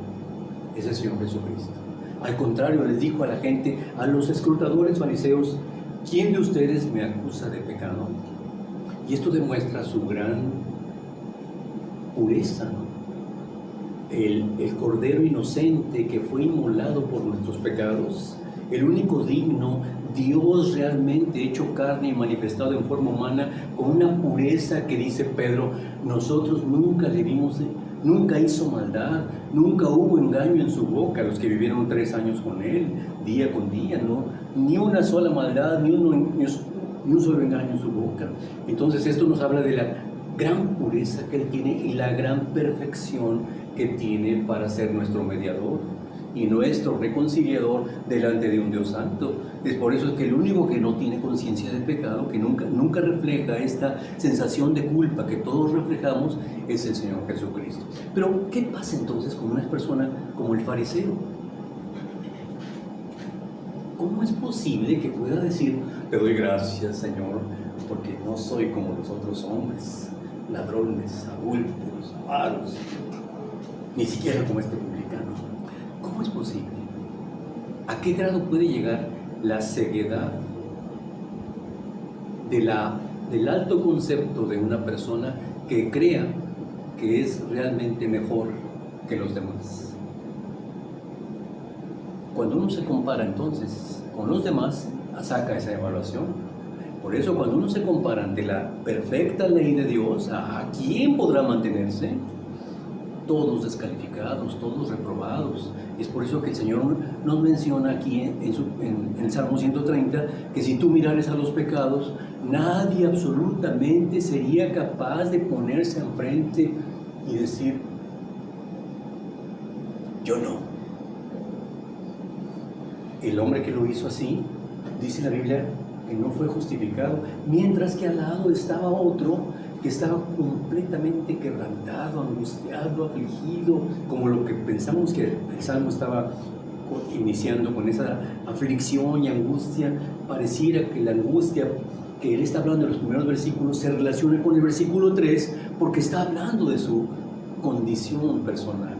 es el Señor Jesucristo. Al contrario, les dijo a la gente, a los escrutadores fariseos, ¿quién de ustedes me acusa de pecado? Y esto demuestra su gran pureza, ¿no? El Cordero inocente que fue inmolado por nuestros pecados, el único digno, Dios realmente hecho carne y manifestado en forma humana, con una pureza que dice Pedro, nosotros nunca le vimos, nunca hizo maldad, nunca hubo engaño en su boca, los que vivieron 3 años con Él, día con día, ¿no? Ni una sola maldad, ni un solo engaño en su boca. Entonces esto nos habla de la gran pureza que Él tiene y la gran perfección que tiene para ser nuestro mediador y nuestro reconciliador delante de un Dios santo. Es por eso que el único que no tiene conciencia de pecado, que nunca refleja esta sensación de culpa que todos reflejamos, es el Señor Jesucristo. Pero, ¿qué pasa entonces con una persona como el fariseo? ¿Cómo es posible que pueda decir, te doy gracias, Señor, porque no soy como los otros hombres, ladrones, adúlteros, avaros, ni siquiera como este publicano? ¿Cómo es posible? ¿A qué grado puede llegar la ceguedad del alto concepto de una persona que crea que es realmente mejor que los demás? Cuando uno se compara entonces con los demás, saca esa evaluación. Por eso cuando uno se compara ante la perfecta ley de Dios, ¿a quién podrá mantenerse? Todos descalificados, todos reprobados. Es por eso que el Señor nos menciona aquí en el Salmo 130 que si tú mirares a los pecados, nadie absolutamente sería capaz de ponerse enfrente y decir, yo no. El hombre que lo hizo así, dice la Biblia, que no fue justificado, mientras que al lado estaba otro que estaba completamente quebrantado, angustiado, afligido, como lo que pensamos que el Salmo estaba iniciando con esa aflicción y angustia. Pareciera que la angustia que él está hablando en los primeros versículos se relaciona con el versículo 3 porque está hablando de su condición personal.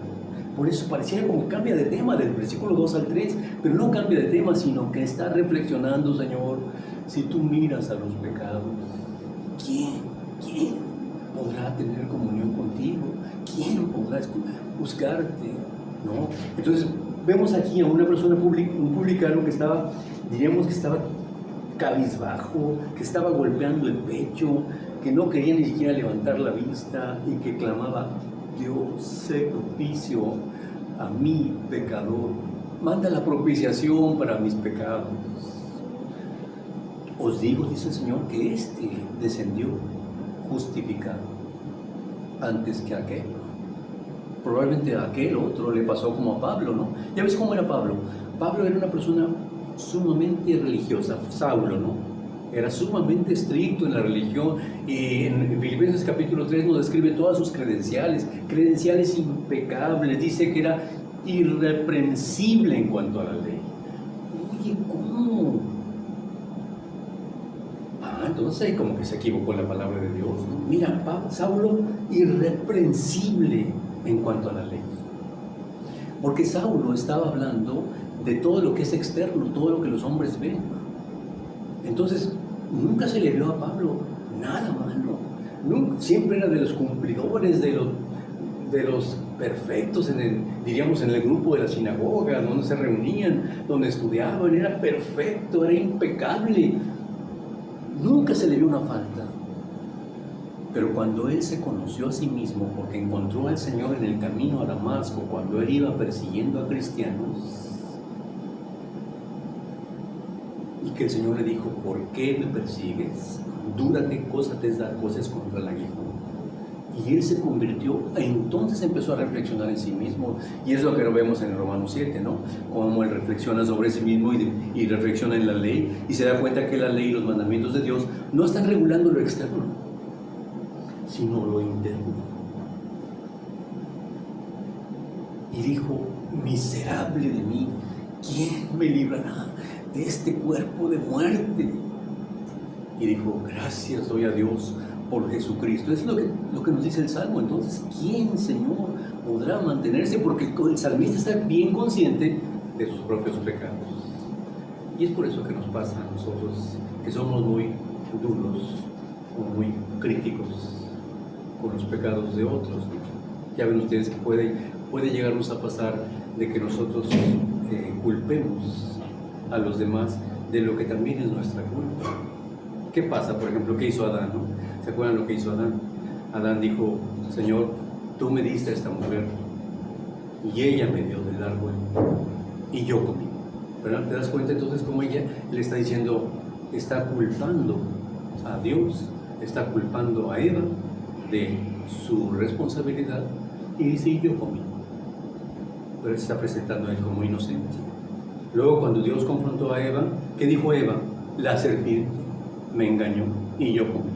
Por eso pareciera como que cambia de tema del versículo 2 al 3, pero no cambia de tema, sino que está reflexionando, Señor, si tú miras a los pecados, ¿quién podrá tener comunión contigo? ¿Quién podrá buscarte? ¿No? Entonces, vemos aquí a una persona, un publicano que estaba, diríamos que estaba cabizbajo, que estaba golpeando el pecho, que no quería ni siquiera levantar la vista y que clamaba, Dios, sé propicio a mi pecador, manda la propiciación para mis pecados. Os digo, dice el Señor, que este descendió justificado antes que aquel. Probablemente a aquel otro le pasó como a Pablo, ¿no? Ya ves cómo era Pablo. Pablo era una persona sumamente religiosa, Saulo, ¿no? era sumamente estricto en la religión. Y en Filipenses capítulo 3 nos describe todas sus credenciales impecables. Dice que era irreprensible en cuanto a la ley. Oye, ¿cómo? Entonces ahí como que se equivocó la palabra de Dios, ¿no? Mira, Saulo, irreprensible en cuanto a la ley. Porque Saulo estaba hablando de todo lo que es externo, todo lo que los hombres ven. Entonces, nunca se le vio a Pablo nada malo. Siempre era de los cumplidores, de los perfectos, diríamos en el grupo de la sinagoga, donde se reunían, donde estudiaban. Era perfecto, era impecable. Nunca se le vio una falta. Pero cuando él se conoció a sí mismo, porque encontró al Señor en el camino a Damasco, cuando él iba persiguiendo a cristianos, y que el Señor le dijo: ¿por qué me persigues? Dúrate, cósate dar cosas contra el aguijón. Y él se convirtió, entonces empezó a reflexionar en sí mismo. Y es lo que lo vemos en Romanos 7, ¿no? Cómo él reflexiona sobre sí mismo y reflexiona en la ley, y se da cuenta que la ley y los mandamientos de Dios no están regulando lo externo, sino lo interno. Y dijo: miserable de mí, ¿quién me librará de este cuerpo de muerte? Y dijo: gracias doy a Dios por Jesucristo. Es lo que nos dice el Salmo. Entonces, ¿quién, Señor, podrá mantenerse? Porque el salmista está bien consciente de sus propios pecados. Y es por eso que nos pasa a nosotros, que somos muy duros o muy críticos con los pecados de otros. Ya ven ustedes que puede llegarnos a pasar de que nosotros culpemos a los demás de lo que también es nuestra culpa. ¿Qué pasa? Por ejemplo, ¿qué hizo Adán, no? ¿Se acuerdan lo que hizo Adán? Adán dijo: Señor, tú me diste a esta mujer y ella me dio del árbol y yo comí. ¿Verdad? ¿Te das cuenta entonces cómo ella le está diciendo, está culpando a Dios, está culpando a Eva de su responsabilidad? Y dice: y yo comí. Pero se está presentando a él como inocente. Luego, cuando Dios confrontó a Eva, ¿qué dijo Eva? La serpiente me engañó y yo comí.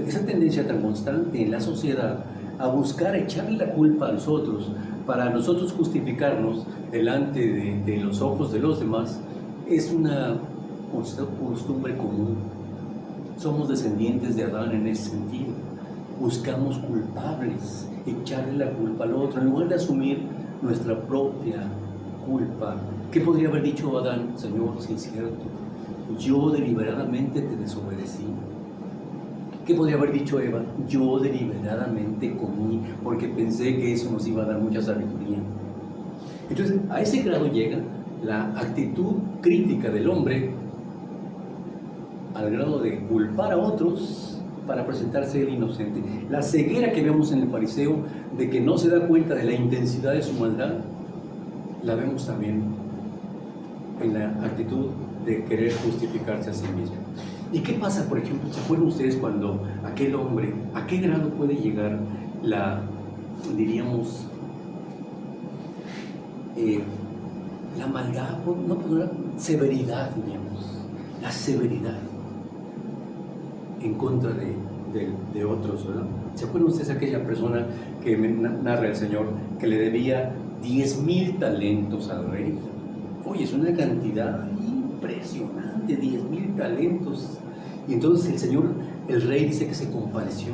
Esa tendencia tan constante en la sociedad a buscar echarle la culpa a los otros para nosotros justificarnos delante de los ojos de los demás es una costumbre común. Somos descendientes de Adán en ese sentido. Buscamos culpables, echarle la culpa al otro en lugar de asumir nuestra propia culpa. ¿Qué podría haber dicho Adán? Señor, sí es cierto, yo deliberadamente te desobedecí. ¿Qué podría haber dicho Eva? Yo deliberadamente comí porque pensé que eso nos iba a dar mucha sabiduría. Entonces, a ese grado llega la actitud crítica del hombre, al grado de culpar a otros para presentarse él inocente. La ceguera que vemos en el fariseo de que no se da cuenta de la intensidad de su maldad, la vemos también en la actitud de querer justificarse a sí mismo. ¿Y qué pasa, por ejemplo? ¿Se acuerdan ustedes cuando aquel hombre, a qué grado puede llegar la maldad, severidad, diríamos, la severidad en contra de otros, ¿verdad? ¿Se acuerdan ustedes de aquella persona que narra el Señor que le debía 10,000 talentos al rey? Oye, es una cantidad impresionante, 10,000 talentos. Y entonces el Señor, el rey, dice que se compadeció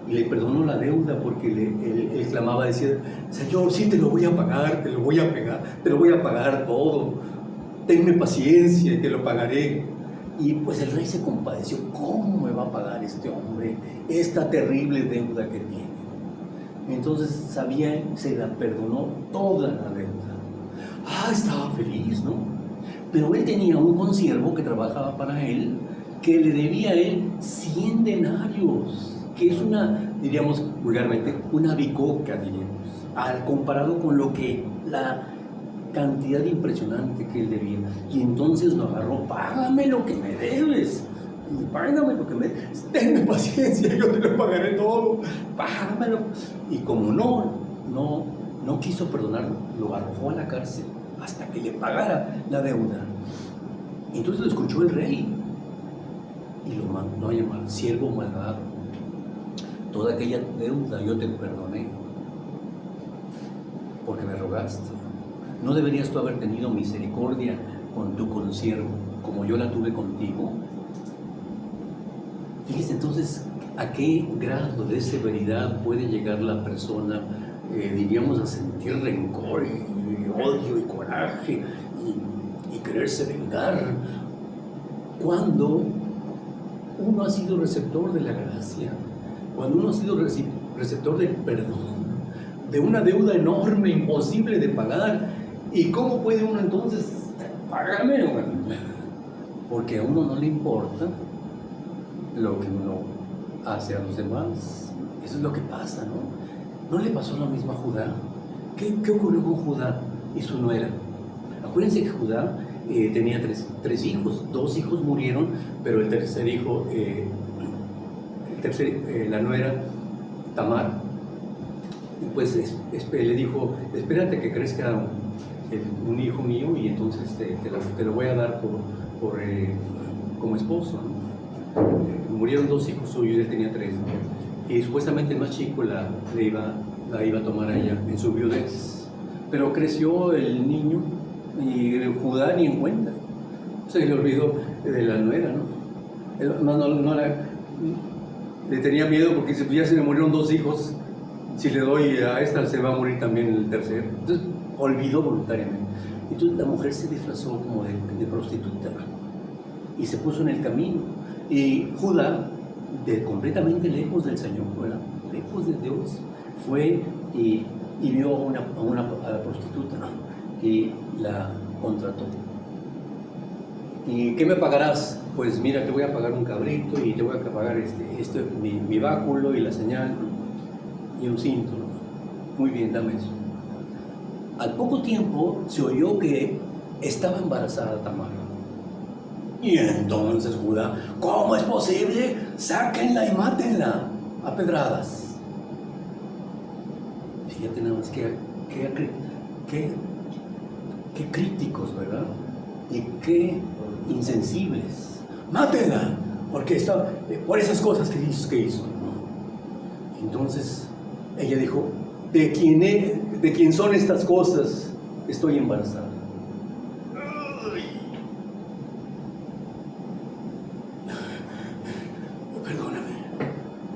y le perdonó la deuda porque él clamaba, decía: Señor, sí te lo voy a pagar, te lo voy a pagar todo, tenme paciencia y te lo pagaré. Y pues el rey se compadeció. ¿Cómo me va a pagar este hombre esta terrible deuda que tiene? Entonces se la perdonó toda la deuda. Estaba feliz, ¿no? Pero él tenía un consiervo que trabajaba para él, que le debía a él 100 denarios, que es diríamos vulgarmente, una bicoca, diríamos, comparado con la cantidad impresionante que él debía. Y entonces lo agarró: págame lo que me debes, págame lo que me debes, tenme paciencia, yo te lo pagaré todo, págamelo. Y como no quiso perdonarlo, lo arrojó a la cárcel hasta que le pagara la deuda. Entonces lo escuchó el rey y lo mandó a llamar siervo malvado. Toda aquella deuda yo te perdoné, porque me rogaste. ¿No deberías tú haber tenido misericordia con tu consiervo, como yo la tuve contigo? Fíjese entonces a qué grado de severidad puede llegar la persona, diríamos, a sentir rencor y odio y coraje y quererse vengar, cuando uno ha sido receptor de la gracia, cuando uno ha sido receptor del perdón, de una deuda enorme, imposible de pagar. ¿Y cómo puede uno entonces págame? Porque a uno no le importa lo que uno hace a los demás. Eso es lo que pasa, ¿no? ¿No le pasó lo mismo a Judá? ¿Qué ocurrió con Judá y su nuera? Acuérdense que Judá tenía tres hijos. 2 hijos murieron, pero el tercer hijo, la nuera, Tamar, pues le dijo: espérate que crezca un hijo mío y entonces te lo voy a dar como esposo, ¿no? Murieron 2 hijos suyos y él tenía 3, ¿no? Y supuestamente el más chico la iba a tomar a ella en su viudez, pero creció el niño y Judá ni en cuenta, se le olvidó de la nuera, ¿no? Le tenía miedo porque ya se me murieron 2 hijos, si le doy a esta se va a morir también el tercero. Entonces olvidó voluntariamente. Entonces la mujer se disfrazó como de prostituta y se puso en el camino. Y Judá, completamente lejos del Señor, ¿verdad? Lejos de Dios, fue y vio a la prostituta, ¿no? Y la contrató. ¿Y qué me pagarás? Pues mira, te voy a pagar un cabrito y te voy a pagar mi báculo y la señal y un cinto, ¿no? Muy bien, dame eso. Al poco tiempo se oyó que estaba embarazada Tamar. Y entonces Judá: ¿cómo es posible? Sáquenla y mátenla a pedradas. Fíjate nada más qué críticos, ¿verdad? Y qué insensibles. Mátenla, porque está por esas cosas que hizo, ¿no? Entonces ella dijo: ¿de quién son estas cosas? Estoy embarazada. Perdóname,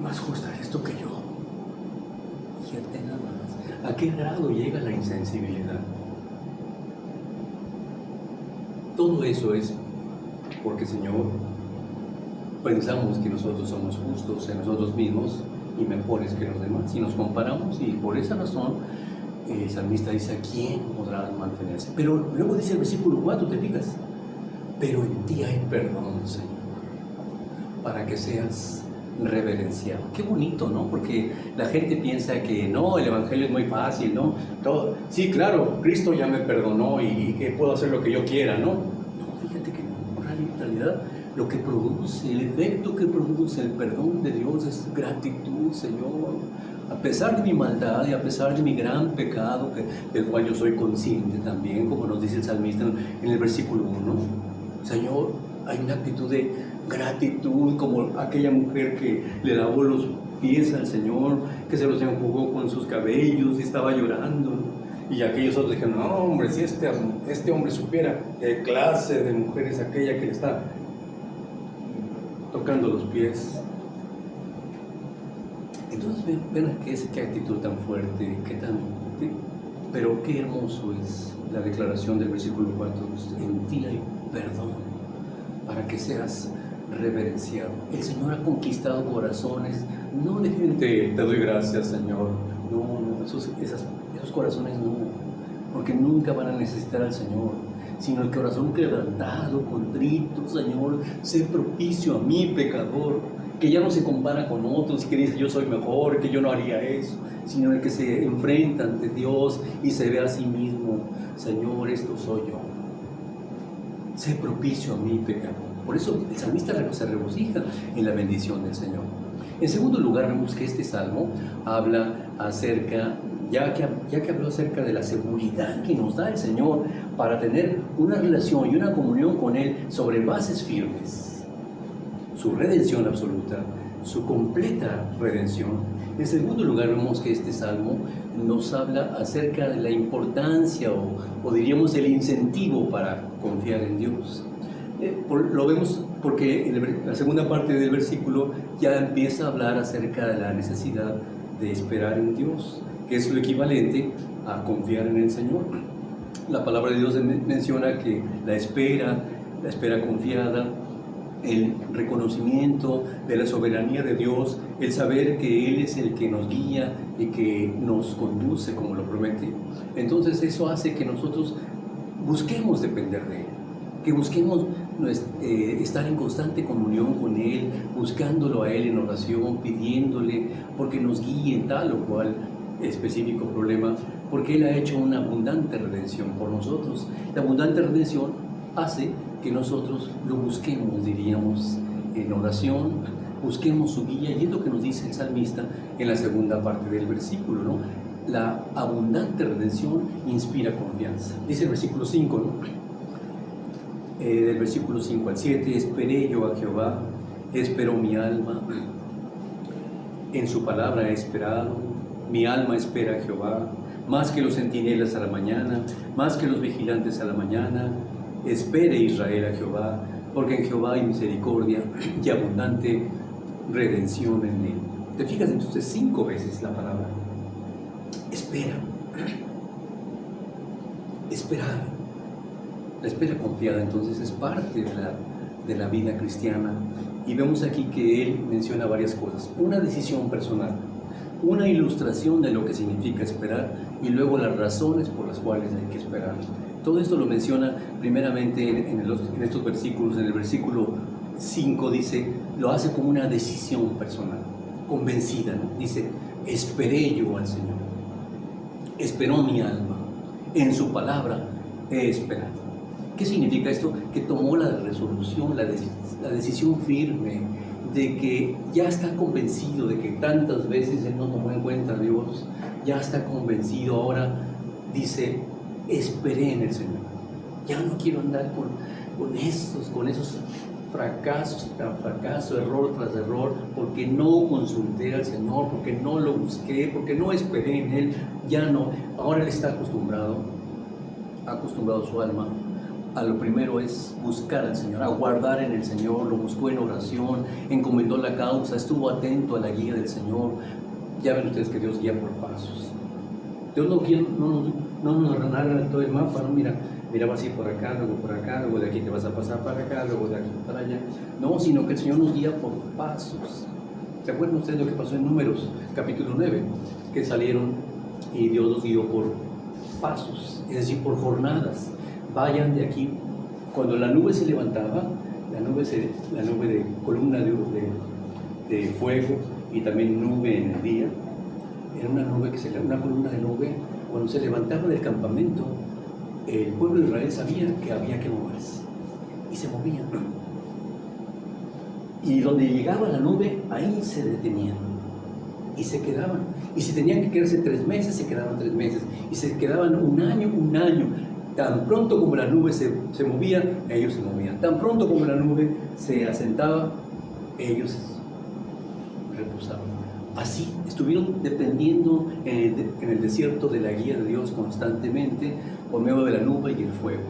más justa eres tú que yo. Fíjate nada más a qué grado llega la insensibilidad. Todo eso es porque, Señor, pensamos que nosotros somos justos en nosotros mismos y mejores que los demás, y nos comparamos, y por esa razón el salmista dice: ¿a quién podrá mantenerse? Pero luego dice el versículo 4, ¿te fijas? Pero en ti hay perdón, Señor, para que seas reverenciado. Qué bonito, ¿no? Porque la gente piensa que no, el evangelio es muy fácil, ¿no? Sí, claro, Cristo ya me perdonó y que puedo hacer lo que yo quiera, ¿no? No, fíjate que no, en realidad lo que produce, el efecto que produce el perdón de Dios es gratitud, Señor. A pesar de mi maldad y a pesar de mi gran pecado, del cual yo soy consciente también, como nos dice el salmista en el versículo 1, Señor, hay una actitud de gratitud, como aquella mujer que le lavó los pies al Señor, que se los enjugó con sus cabellos y estaba llorando, ¿no? Y aquellos otros dijeron: no, hombre, si este hombre supiera qué clase de mujer es aquella que le está tocando los pies. Entonces ven qué actitud tan fuerte, pero qué hermoso es la declaración del versículo 4: en ti hay perdón, para que seas reverenciado. El Señor ha conquistado corazones, no de gente: te doy gracias, Señor. No, esos corazones no, porque nunca van a necesitar al Señor, sino el corazón quebrantado, contrito. Señor, sé propicio a mí, pecador, que ya no se compara con otros y que dice: yo soy mejor, que yo no haría eso, sino el que se enfrenta ante Dios y se ve a sí mismo: Señor, esto soy yo, sé propicio a mí, pecador. Por eso el salmista se regocija en la bendición del Señor. En segundo lugar, vemos que este salmo habla acerca, ya que habló acerca de la seguridad que nos da el Señor para tener una relación y una comunión con Él sobre bases firmes. su redención absoluta, su completa redención. En segundo lugar, vemos que este salmo nos habla acerca de la importancia o diríamos el incentivo para confiar en Dios. Lo vemos porque en la segunda parte del versículo ya empieza a hablar acerca de la necesidad de esperar en Dios, que es lo equivalente a confiar en el Señor. La palabra de Dios menciona que la espera confiada, el reconocimiento de la soberanía de Dios, el saber que Él es el que nos guía y que nos conduce como lo promete. Entonces eso hace que nosotros busquemos depender de Él, que busquemos estar en constante comunión con Él, buscándolo a Él en oración, pidiéndole porque nos guíe en tal o cual específico problema, porque Él ha hecho una abundante redención por nosotros. La abundante redención hace que nosotros lo busquemos, diríamos, en oración, busquemos su guía, y es lo que nos dice el salmista en la segunda parte del versículo, ¿no? La abundante redención inspira confianza. Dice el versículo 5, ¿no? Del versículo 5 al 7, esperé yo a Jehová, esperó mi alma, en su palabra he esperado, mi alma espera a Jehová, más que los centinelas a la mañana, más que los vigilantes a la mañana. Espere Israel a Jehová, porque en Jehová hay misericordia y abundante redención en él. ¿Te fijas entonces 5 veces la palabra? Espera. Esperar. La espera confiada entonces es parte de la vida cristiana. Y vemos aquí que él menciona varias cosas. Una decisión personal, una ilustración de lo que significa esperar y luego las razones por las cuales hay que esperar. Todo esto lo menciona primeramente en estos versículos. En el versículo 5 dice, lo hace como una decisión personal, convencida, ¿no? Dice, esperé yo al Señor, esperó mi alma, en su palabra he esperado. ¿Qué significa esto? Que tomó la resolución, la decisión firme de que ya está convencido de que tantas veces él no tomó en cuenta a Dios, ya está convencido, ahora dice, esperé en el Señor. Ya no quiero andar con esos fracasos tras fracaso, error tras error, porque no consulté al Señor, porque no lo busqué, porque no esperé en Él. Ya no. Ahora Él está acostumbrado su alma a lo primero es buscar al Señor, a guardar en el Señor. Lo buscó en oración, encomendó la causa, estuvo atento a la guía del Señor. Ya ven ustedes que Dios guía por pasos. Dios no nos narra todo el mapa, ¿no? Mira, vas a ir por acá, luego de aquí te vas a pasar para acá, luego de aquí para allá. No, sino que el Señor nos guía por pasos. ¿Se acuerdan ustedes lo que pasó en Números, capítulo 9? Que salieron y Dios los guió por pasos, es decir, por jornadas. Vayan de aquí. Cuando la nube se levantaba, la nube de columna de fuego y también nube en el día, era una columna de nube. Cuando se levantaba del campamento, el pueblo de Israel sabía que había que moverse y se movían. Y donde llegaba la nube, ahí se detenían y se quedaban. Y si tenían que quedarse 3 meses, se quedaban 3 meses. Y se quedaban un año. Tan pronto como la nube se movía, ellos se movían. Tan pronto como la nube se asentaba, ellos reposaban. Así estuvieron dependiendo en el desierto de la guía de Dios constantemente por medio de la nube y el fuego.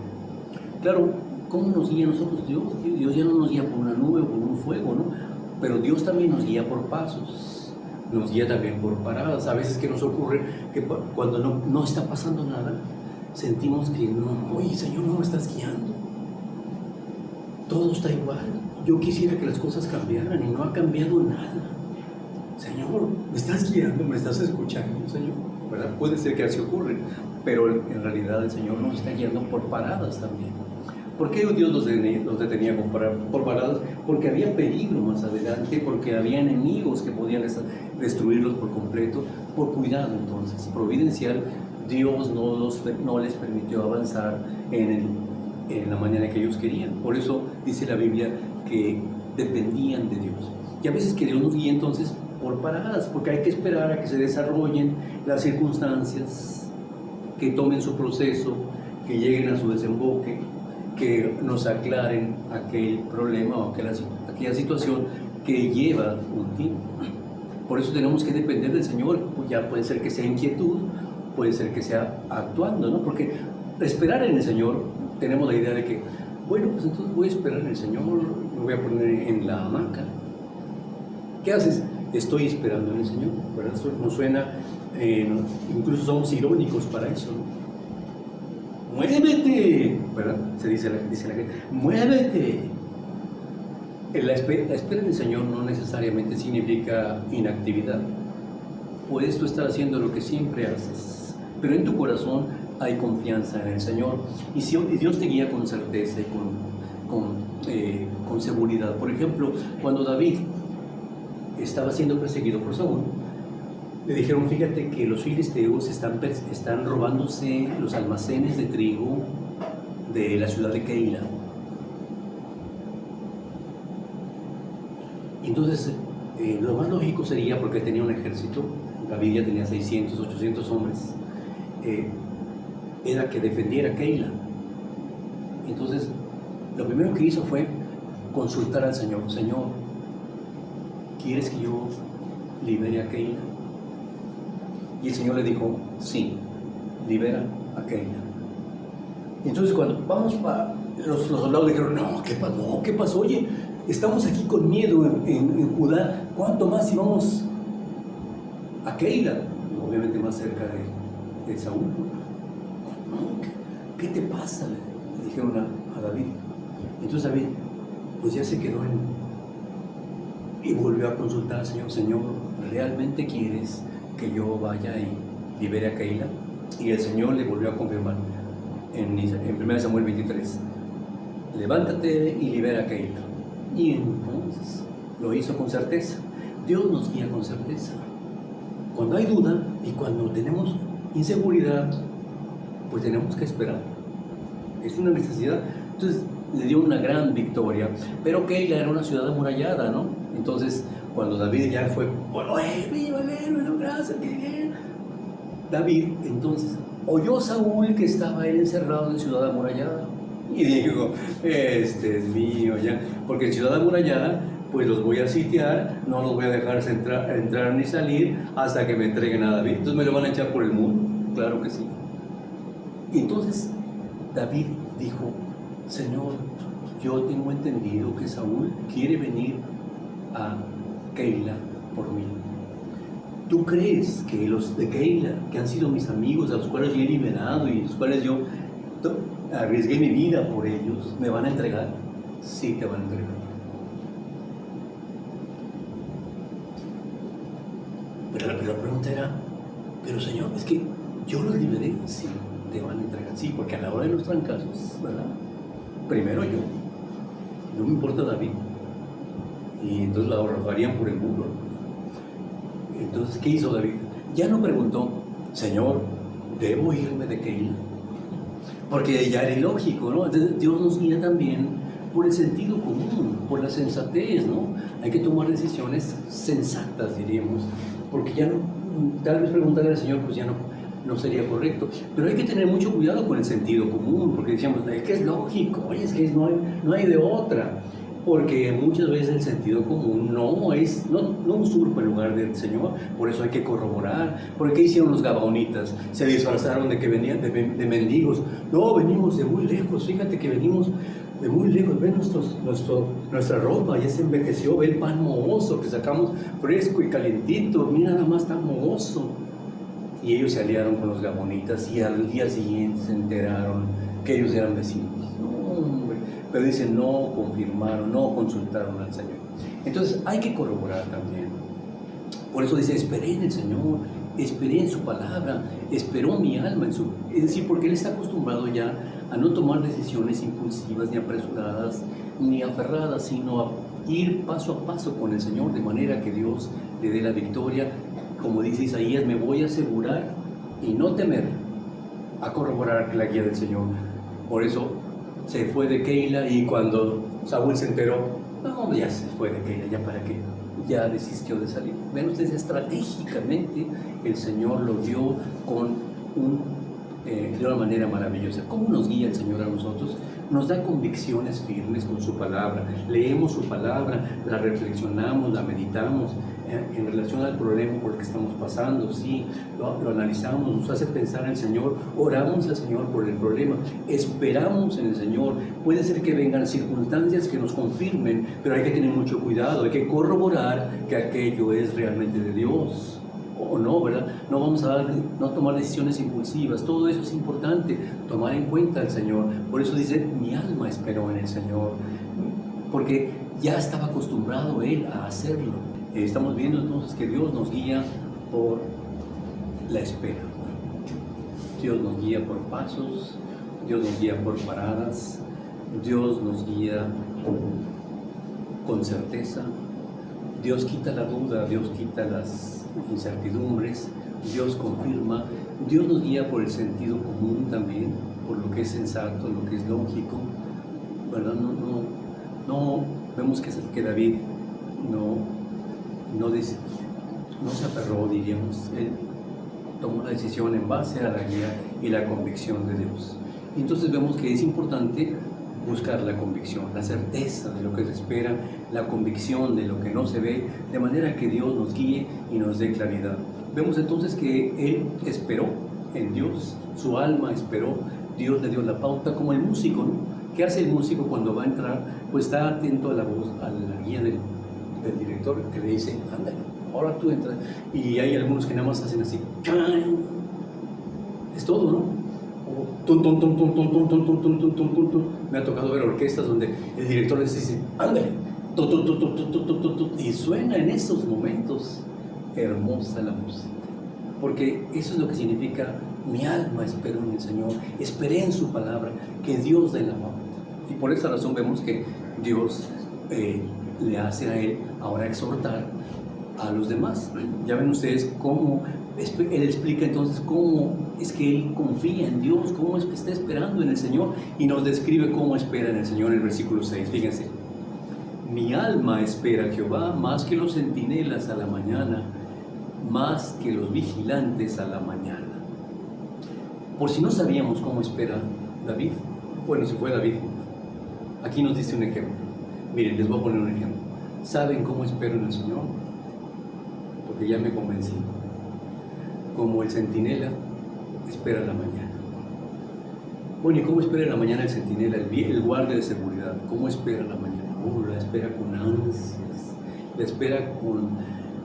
Claro, ¿cómo nos guía a nosotros Dios? Dios ya no nos guía por una nube o por un fuego, ¿no? Pero Dios también nos guía por pasos, nos guía también por paradas. A veces que nos ocurre que cuando no está pasando nada, sentimos que no, oye Señor, no me estás guiando, todo está igual, yo quisiera que las cosas cambiaran y no ha cambiado nada. Señor, me estás guiando, me estás escuchando, Señor, ¿verdad? Puede ser que así ocurre, pero en realidad el Señor nos está guiando por paradas también. ¿Por qué Dios los detenía por paradas? Porque había peligro más adelante, porque había enemigos que podían destruirlos por completo. Por cuidado entonces providencial, Dios no les permitió avanzar en la manera que ellos querían. Por eso dice la Biblia que dependían de Dios. Y a veces que Dios nos guía entonces por paradas, porque hay que esperar a que se desarrollen las circunstancias, que tomen su proceso, que lleguen a su desemboque. que nos aclaren aquel problema o aquella situación que lleva un tiempo. Por eso tenemos que depender del Señor. Ya puede ser que sea inquietud, puede ser que sea actuando, ¿no? Porque esperar en el Señor, tenemos la idea de que, bueno, pues entonces voy a esperar en el Señor, me voy a poner en la hamaca. ¿Qué haces? Estoy esperando en el Señor, ¿verdad? Eso nos suena, incluso somos irónicos para eso, ¿no? ¡Muévete! ¿Verdad? Dice la gente, ¡muévete! La espera en el Señor no necesariamente significa inactividad. Puedes tú estar haciendo lo que siempre haces, pero en tu corazón hay confianza en el Señor. Y Dios te guía con certeza y con seguridad. Por ejemplo, cuando David estaba siendo perseguido por Saúl, le dijeron, fíjate que los filisteos están robándose los almacenes de trigo de la ciudad de Keila. Entonces, lo más lógico sería, porque tenía un ejército, David ya tenía 600, 800 hombres, era que defendiera Keila. Entonces, lo primero que hizo fue consultar al Señor. Señor, ¿quieres que yo libere a Keila? Y el Señor le dijo, sí, libera a Keila. Entonces cuando vamos para los soldados dijeron, no, ¿qué pasó? Oye, estamos aquí con miedo en Judá, ¿cuánto más si vamos a Keila? Obviamente más cerca de Saúl. No, ¿qué te pasa? Le dijeron a David. Entonces David, pues ya se quedó y volvió a consultar al Señor. Señor, ¿realmente quieres que yo vaya y libere a Keila? Y el Señor le volvió a confirmar en 1 Samuel 23, levántate y libera a Keila. Y entonces lo hizo con certeza. Dios nos guía con certeza. Cuando hay duda y cuando tenemos inseguridad, pues tenemos que esperar. Es una necesidad. Entonces le dio una gran victoria. Pero Keila era una ciudad amurallada, ¿no? Entonces, cuando David ya fue, ¡viva el héroe! ¡No, gracias! ¡Qué bien! David, entonces, oyó Saúl que estaba él encerrado en ciudad amurallada. Y dijo, este es mío ya. Porque en ciudad amurallada, pues los voy a sitiar, no los voy a dejar entrar ni salir hasta que me entreguen a David. Entonces me lo van a echar por el muro. Claro que sí. Y entonces David dijo, Señor, yo tengo entendido que Saúl quiere venir a Keila por mí. ¿Tú crees que los de Keila, que han sido mis amigos, a los cuales yo he liberado y a los cuales yo arriesgué mi vida por ellos, me van a entregar? Sí, te van a entregar. Pero la pregunta era, pero Señor, es que yo los liberé. Sí, te van a entregar. Sí, porque a la hora de los trancazos, ¿verdad? Primero yo, no me importa David. Y entonces la arrojarían por el muro. Entonces, ¿qué hizo David? Ya no preguntó, Señor, ¿debo irme de Keila? Porque ya era ilógico, ¿no? Entonces, Dios nos guía también por el sentido común, por la sensatez, ¿no? Hay que tomar decisiones sensatas, diríamos, porque ya no, tal vez preguntarle al Señor, pues ya no sería correcto. Pero hay que tener mucho cuidado con el sentido común, porque decíamos, es que es lógico, oye, es que no hay de otra. Porque muchas veces el sentido común no usurpa el lugar del Señor. Por eso hay que corroborar. ¿Por qué hicieron los gabaonitas? Se disfrazaron de que venían de mendigos. No, venimos de muy lejos. Fíjate que venimos de muy lejos. Ven nuestra ropa, ya se envejeció. Ve el pan mohoso que sacamos fresco y calientito. Mira nada más tan mohoso. Y ellos se aliaron con los gabaonitas y al día siguiente se enteraron que ellos eran vecinos. Pero dicen, no confirmaron, no consultaron al Señor. Entonces hay que corroborar también. Por eso dice, esperé en el Señor, esperé en su palabra, esperó mi alma en su... Es decir, porque Él está acostumbrado ya a no tomar decisiones impulsivas, ni apresuradas, ni aferradas, sino a ir paso a paso con el Señor, de manera que Dios le dé la victoria. Como dice Isaías, me voy a asegurar y no temer, a corroborar la guía del Señor. Por eso se fue de Keila, y cuando Saúl se enteró, no, ya se fue de Keila, ya para qué, ya desistió de salir. Ven ustedes, estratégicamente el Señor lo dio con de una manera maravillosa. ¿Cómo nos guía el Señor a nosotros? Nos da convicciones firmes con su palabra. Leemos su palabra, la reflexionamos, la meditamos en relación al problema por el que estamos pasando. Sí, lo analizamos, nos hace pensar en el Señor, oramos al Señor por el problema, esperamos en el Señor. Puede ser que vengan circunstancias que nos confirmen, pero hay que tener mucho cuidado, hay que corroborar que aquello es realmente de Dios. O no, ¿verdad? No vamos a no tomar decisiones impulsivas. Todo eso es importante, tomar en cuenta al Señor. Por eso dice, mi alma esperó en el Señor, porque ya estaba acostumbrado Él a hacerlo. Estamos viendo entonces que Dios nos guía por la espera. Dios nos guía por pasos, Dios nos guía por paradas, Dios nos guía con certeza. Dios quita la duda, Dios quita las incertidumbres, Dios confirma, Dios nos guía por el sentido común también, por lo que es sensato, lo que es lógico, ¿verdad? No vemos que David no se aferró, diríamos, él tomó la decisión en base a la guía y la convicción de Dios. Entonces vemos que es importante buscar la convicción, la certeza de lo que se espera, la convicción de lo que no se ve, de manera que Dios nos guíe y nos dé claridad. Vemos entonces que él esperó en Dios, su alma esperó, Dios le dio la pauta, como el músico, ¿no? ¿Qué hace el músico cuando va a entrar? Pues está atento a la voz, a la guía del director, que le dice, ándale, ahora tú entras. Y hay algunos que nada más hacen así, ¡can! Es todo, ¿no? Me ha tocado ver orquestas donde el director les dice, ándale, y suena en esos momentos hermosa la música, porque eso es lo que significa mi alma esperó en el Señor, esperé en su palabra, que Dios dé la pauta. Y por esa razón vemos que Dios le hace a él ahora exhortar a los demás. Ya ven ustedes cómo él explica entonces cómo es que él confía en Dios, cómo es que está esperando en el Señor, y nos describe cómo espera en el Señor en el versículo 6. Fíjense, mi alma espera a Jehová más que los centinelas a la mañana, más que los vigilantes a la mañana. Por si no sabíamos cómo espera David, bueno, si fue David, aquí nos dice un ejemplo. Miren, les voy a poner un ejemplo. ¿Saben cómo espero en el Señor? Porque ya me convencí. Como el centinela espera la mañana. Bueno, ¿y cómo espera la mañana el centinela, el guardia de seguridad? ¿Cómo espera la mañana? La espera con ansias, la espera con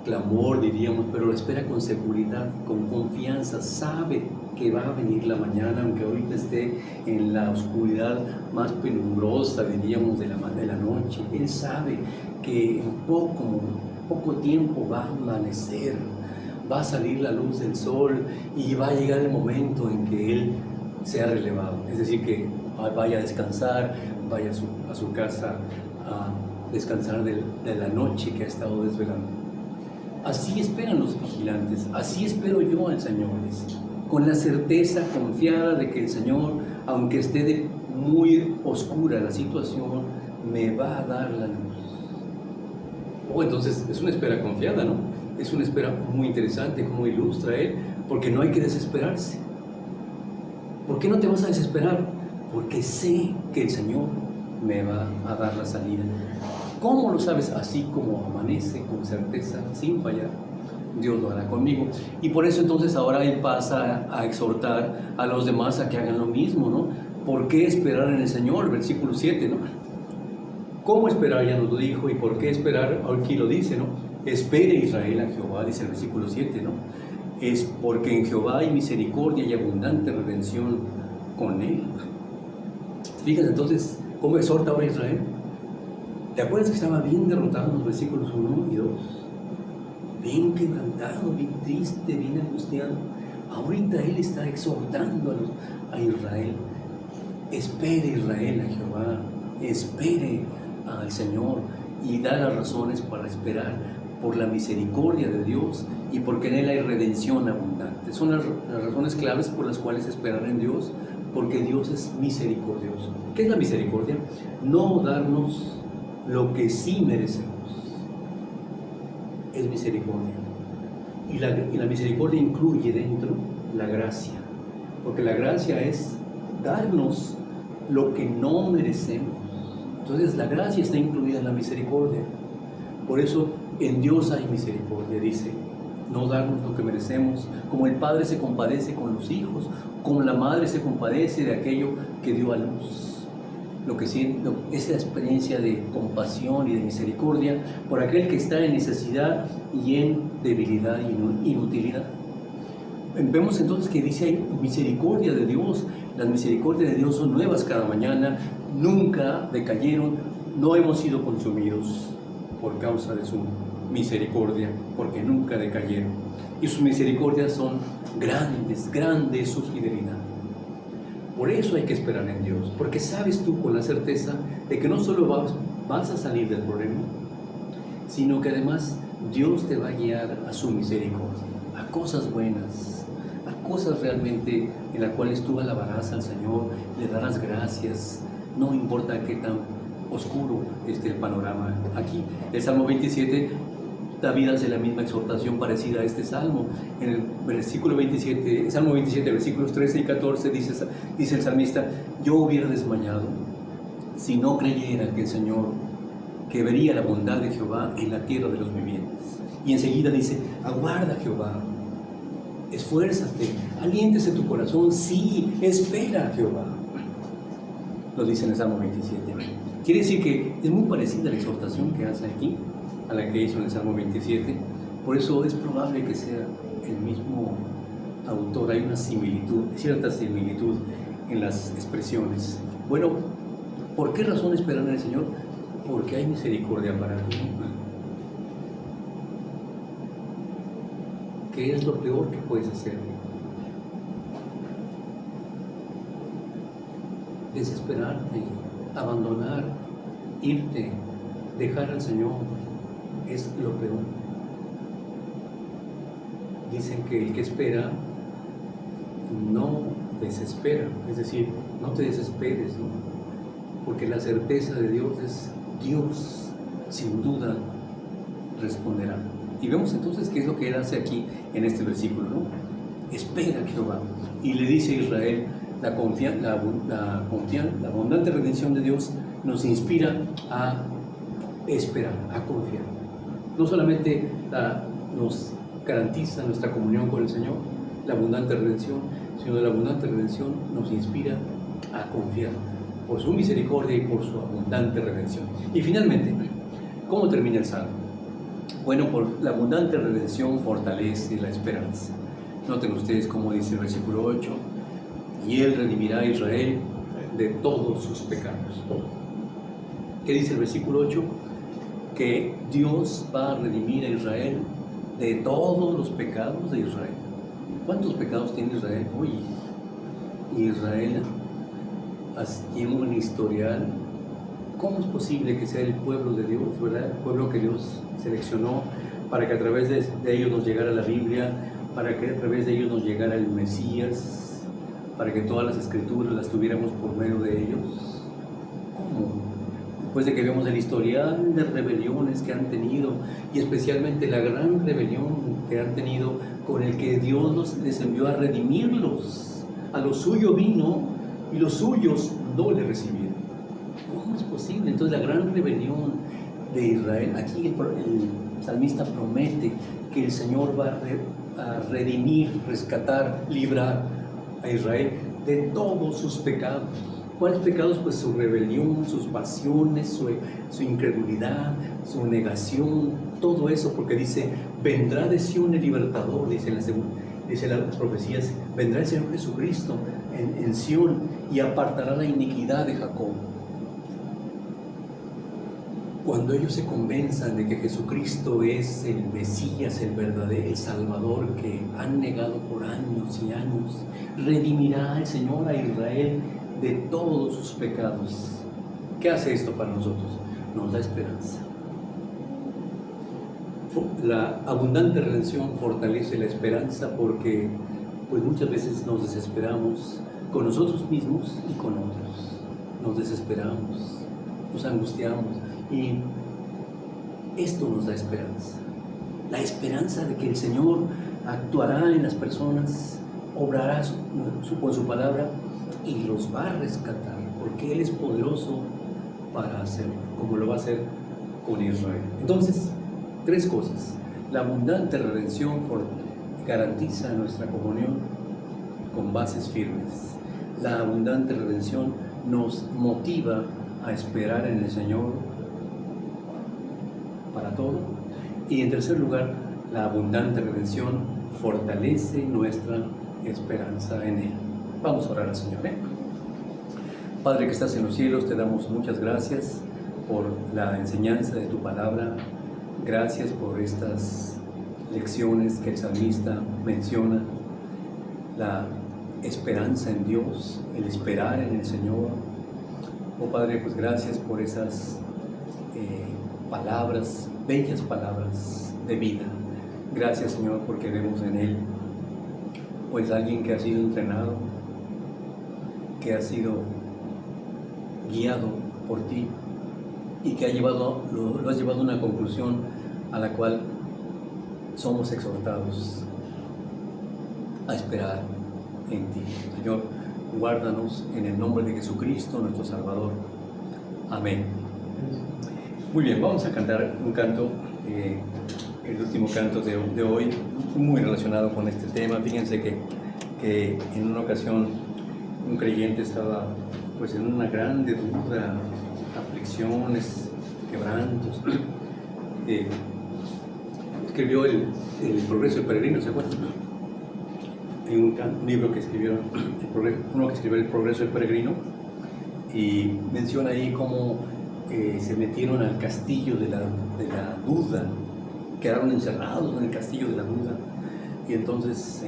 clamor, diríamos, pero la espera con seguridad, con confianza. Sabe que va a venir la mañana, aunque ahorita esté en la oscuridad más penumbrosa, diríamos, de la noche. Él sabe que en poco tiempo va a amanecer, va a salir la luz del sol y va a llegar el momento en que él sea relevado, es decir, que vaya a descansar, vaya a su casa a descansar de la noche que ha estado desvelando. Así esperan los vigilantes, así espero yo al Señor, con la certeza confiada de que el Señor, aunque esté muy oscura la situación, me va a dar la luz. Entonces es una espera confiada, ¿no? Es una espera muy interesante, como ilustra él, porque no hay que desesperarse. ¿Por qué no te vas a desesperar? Porque sé que el Señor me va a dar la salida. ¿Cómo lo sabes? Así como amanece con certeza, sin fallar, Dios lo hará conmigo. Y por eso entonces ahora él pasa a exhortar a los demás a que hagan lo mismo, ¿no? ¿Por qué esperar en el Señor? Versículo 7, ¿no? ¿Cómo esperar? Ya nos lo dijo. ¿Y por qué esperar? Aquí lo dice, ¿no? Espere Israel a Jehová, dice el versículo 7, ¿no? Es porque en Jehová hay misericordia y abundante redención con él. Fíjense entonces cómo exhorta ahora a Israel. ¿Te acuerdas que estaba bien derrotado en los versículos 1 y 2? Bien quebrantado, bien triste, bien angustiado. Ahorita él está exhortando a Israel. Espere Israel a Jehová, espere al Señor, y da las razones para esperar por la misericordia de Dios y porque en él hay redención abundante. Son las razones claves por las cuales esperar en Dios, porque Dios es misericordioso. ¿Qué es la misericordia? No darnos lo que sí merecemos. Es misericordia. Y la misericordia incluye dentro la gracia. porque la gracia es darnos lo que no merecemos. Entonces la gracia está incluida en la misericordia. Por eso en Dios hay misericordia, dice, no darnos lo que merecemos, como el padre se compadece con los hijos, como la madre se compadece de aquello que dio a luz. Esa experiencia de compasión y de misericordia por aquel que está en necesidad y en debilidad y inutilidad. Vemos entonces que dice hay misericordia de Dios. Las misericordias de Dios son nuevas cada mañana, nunca decayeron, no hemos sido consumidos por causa de su misericordia, porque nunca decayeron. Y sus misericordias son grandes, grandes su fidelidad. Por eso hay que esperar en Dios, porque sabes tú con la certeza de que no solo vas a salir del problema, sino que además Dios te va a guiar a su misericordia, a cosas buenas, a cosas realmente en las cuales tú alabarás al Señor, le darás gracias, no importa qué tan oscuro esté el panorama. Aquí, el Salmo 27, David hace la misma exhortación parecida a este Salmo. En el versículo 27, Salmo 27, versículos 13 y 14, dice el salmista: yo hubiera desmayado si no creyera que el Señor, que vería la bondad de Jehová en la tierra de los vivientes. Y enseguida dice: aguarda Jehová, esfuérzate, aliéntese tu corazón, sí, espera Jehová. Lo dice en el Salmo 27. Quiere decir que es muy parecida a la exhortación que hace aquí a la que hizo en el Salmo 27. Por eso es probable que sea el mismo autor. Hay una similitud, cierta similitud en las expresiones. Bueno, ¿por qué razón esperar en el Señor? Porque hay misericordia para ti. ¿Qué es lo peor que puedes hacer? Desesperarte, abandonar, irte, dejar al Señor, es lo peor. Dicen que el que espera no desespera, es decir, no te desesperes, ¿no? Porque la certeza de Dios es: Dios sin duda responderá. Y vemos entonces qué es lo que Él hace aquí en este versículo, ¿no? Espera Jehová. Y le dice a Israel, la abundante redención de Dios nos inspira a esperar, a confiar. No solamente nos garantiza nuestra comunión con el Señor, la abundante redención, sino la abundante redención nos inspira a confiar por su misericordia y por su abundante redención. Y finalmente, ¿cómo termina el Salmo? Bueno, por la abundante redención fortalece la esperanza. Noten ustedes cómo dice el versículo 8: y Él redimirá a Israel de todos sus pecados. ¿Qué dice el versículo 8? Que Dios va a redimir a Israel de todos los pecados de Israel. ¿Cuántos pecados tiene Israel? Uy, Israel tiene un historial. ¿Cómo es posible que sea el pueblo de Dios, verdad? El pueblo que Dios seleccionó para que a través de ellos nos llegara la Biblia, para que a través de ellos nos llegara el Mesías, para que todas las escrituras las tuviéramos por medio de ellos. ¿Cómo? Después de que vemos el historial de rebeliones que han tenido, y especialmente la gran rebelión que han tenido, con el que Dios les envió a redimirlos. A lo suyo vino y los suyos no le recibieron. ¿Cómo es posible? Entonces la gran rebelión de Israel, aquí el salmista promete que el Señor va a redimir, rescatar, librar a Israel de todos sus pecados. ¿Cuáles pecados? Pues su rebelión, sus pasiones, su incredulidad, su negación, todo eso, porque dice: vendrá de Sión el libertador, dice las profecías, vendrá el Señor Jesucristo en Sión y apartará la iniquidad de Jacob. Cuando ellos se convenzan de que Jesucristo es el Mesías, el verdadero, el Salvador que han negado por años y años, redimirá el Señor a Israel de todos sus pecados. ¿Qué hace esto para nosotros? Nos da esperanza. La abundante redención fortalece la esperanza porque pues muchas veces nos desesperamos con nosotros mismos y con otros. Nos desesperamos, nos angustiamos, y esto nos da esperanza. La esperanza de que el Señor actuará en las personas obrará con su palabra y los va a rescatar, porque Él es poderoso para hacerlo, como lo va a hacer con Israel. Entonces, tres cosas. La abundante redención garantiza nuestra comunión con bases firmes. La abundante redención nos motiva a esperar en el Señor para todo. Y en tercer lugar, la abundante redención fortalece nuestra esperanza en Él. Vamos a orar al Señor. Padre que estás en los cielos, te damos muchas gracias por la enseñanza de tu palabra. Gracias por estas lecciones que el salmista menciona. La esperanza en Dios, el esperar en el Señor. Oh Padre, pues gracias por esas palabras, bellas palabras de vida. Gracias, Señor, porque vemos en Él pues alguien que ha sido entrenado, que ha sido guiado por ti y que lo has llevado a una conclusión a la cual somos exhortados a esperar en ti. Señor, guárdanos en el nombre de Jesucristo, nuestro Salvador. Amén. Muy bien, vamos a cantar un canto, el último canto de hoy, muy relacionado con este tema. Fíjense que en una ocasión un creyente estaba pues en una grande duda, aflicciones, quebrantos. Escribió el Progreso del Peregrino, ¿se acuerdan? En un libro que escribió, uno que escribió el Progreso del Peregrino, y menciona ahí cómo se metieron al castillo de la duda, quedaron encerrados en el castillo de la duda, y entonces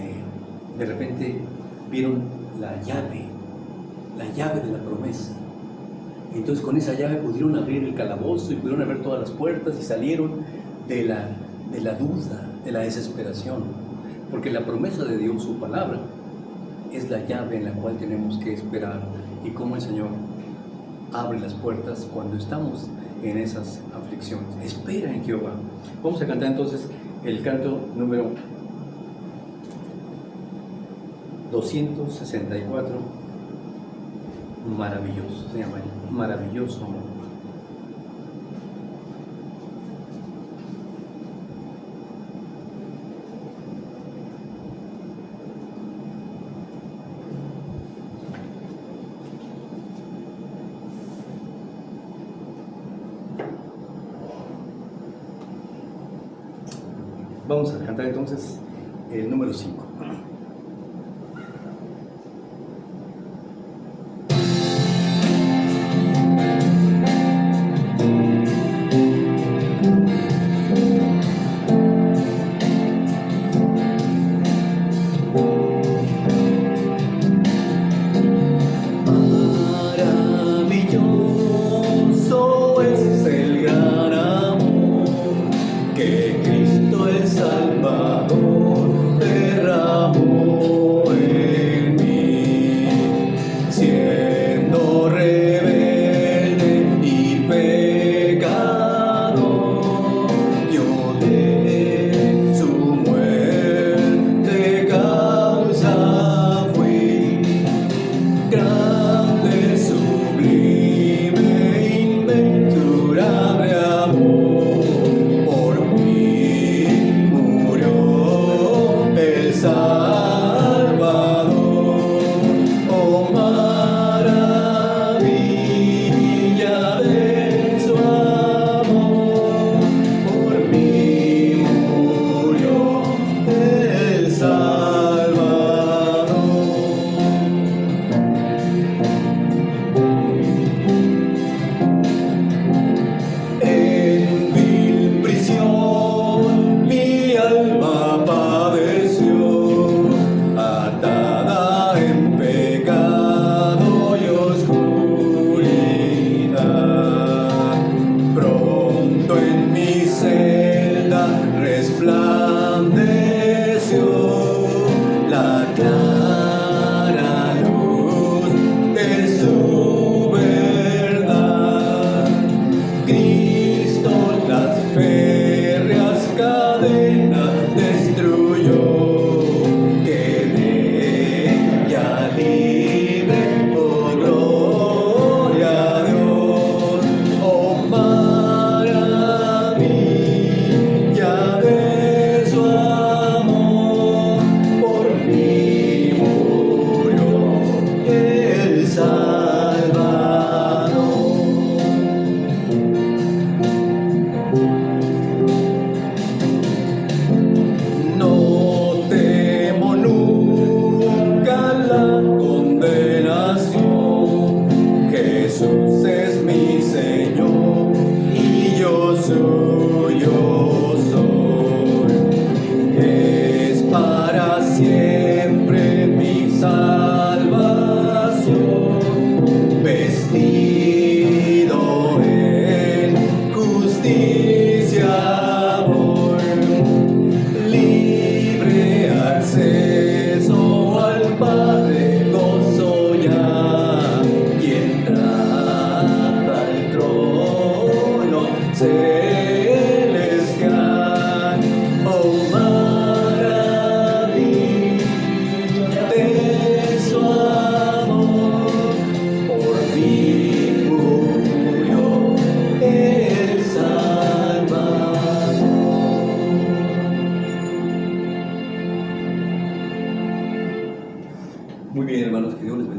de repente vieron la llave de la promesa. Entonces con esa llave pudieron abrir el calabozo y pudieron abrir todas las puertas y salieron de la duda, de la desesperación, porque la promesa de Dios, su palabra, es la llave en la cual tenemos que esperar, y cómo el Señor abre las puertas cuando estamos en esas aflicciones. Espera en Jehová. Vamos a cantar entonces el canto número 264, maravilloso, se llama Maravilloso Amor. Vamos a cantar entonces el número 5. Maravilloso es el gran amor que Cristo el Salvador derramó.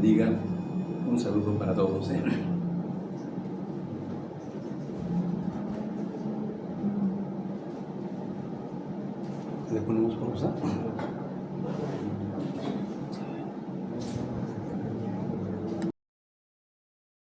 bendiga. Un saludo para todos. ¿Le ponemos pausa?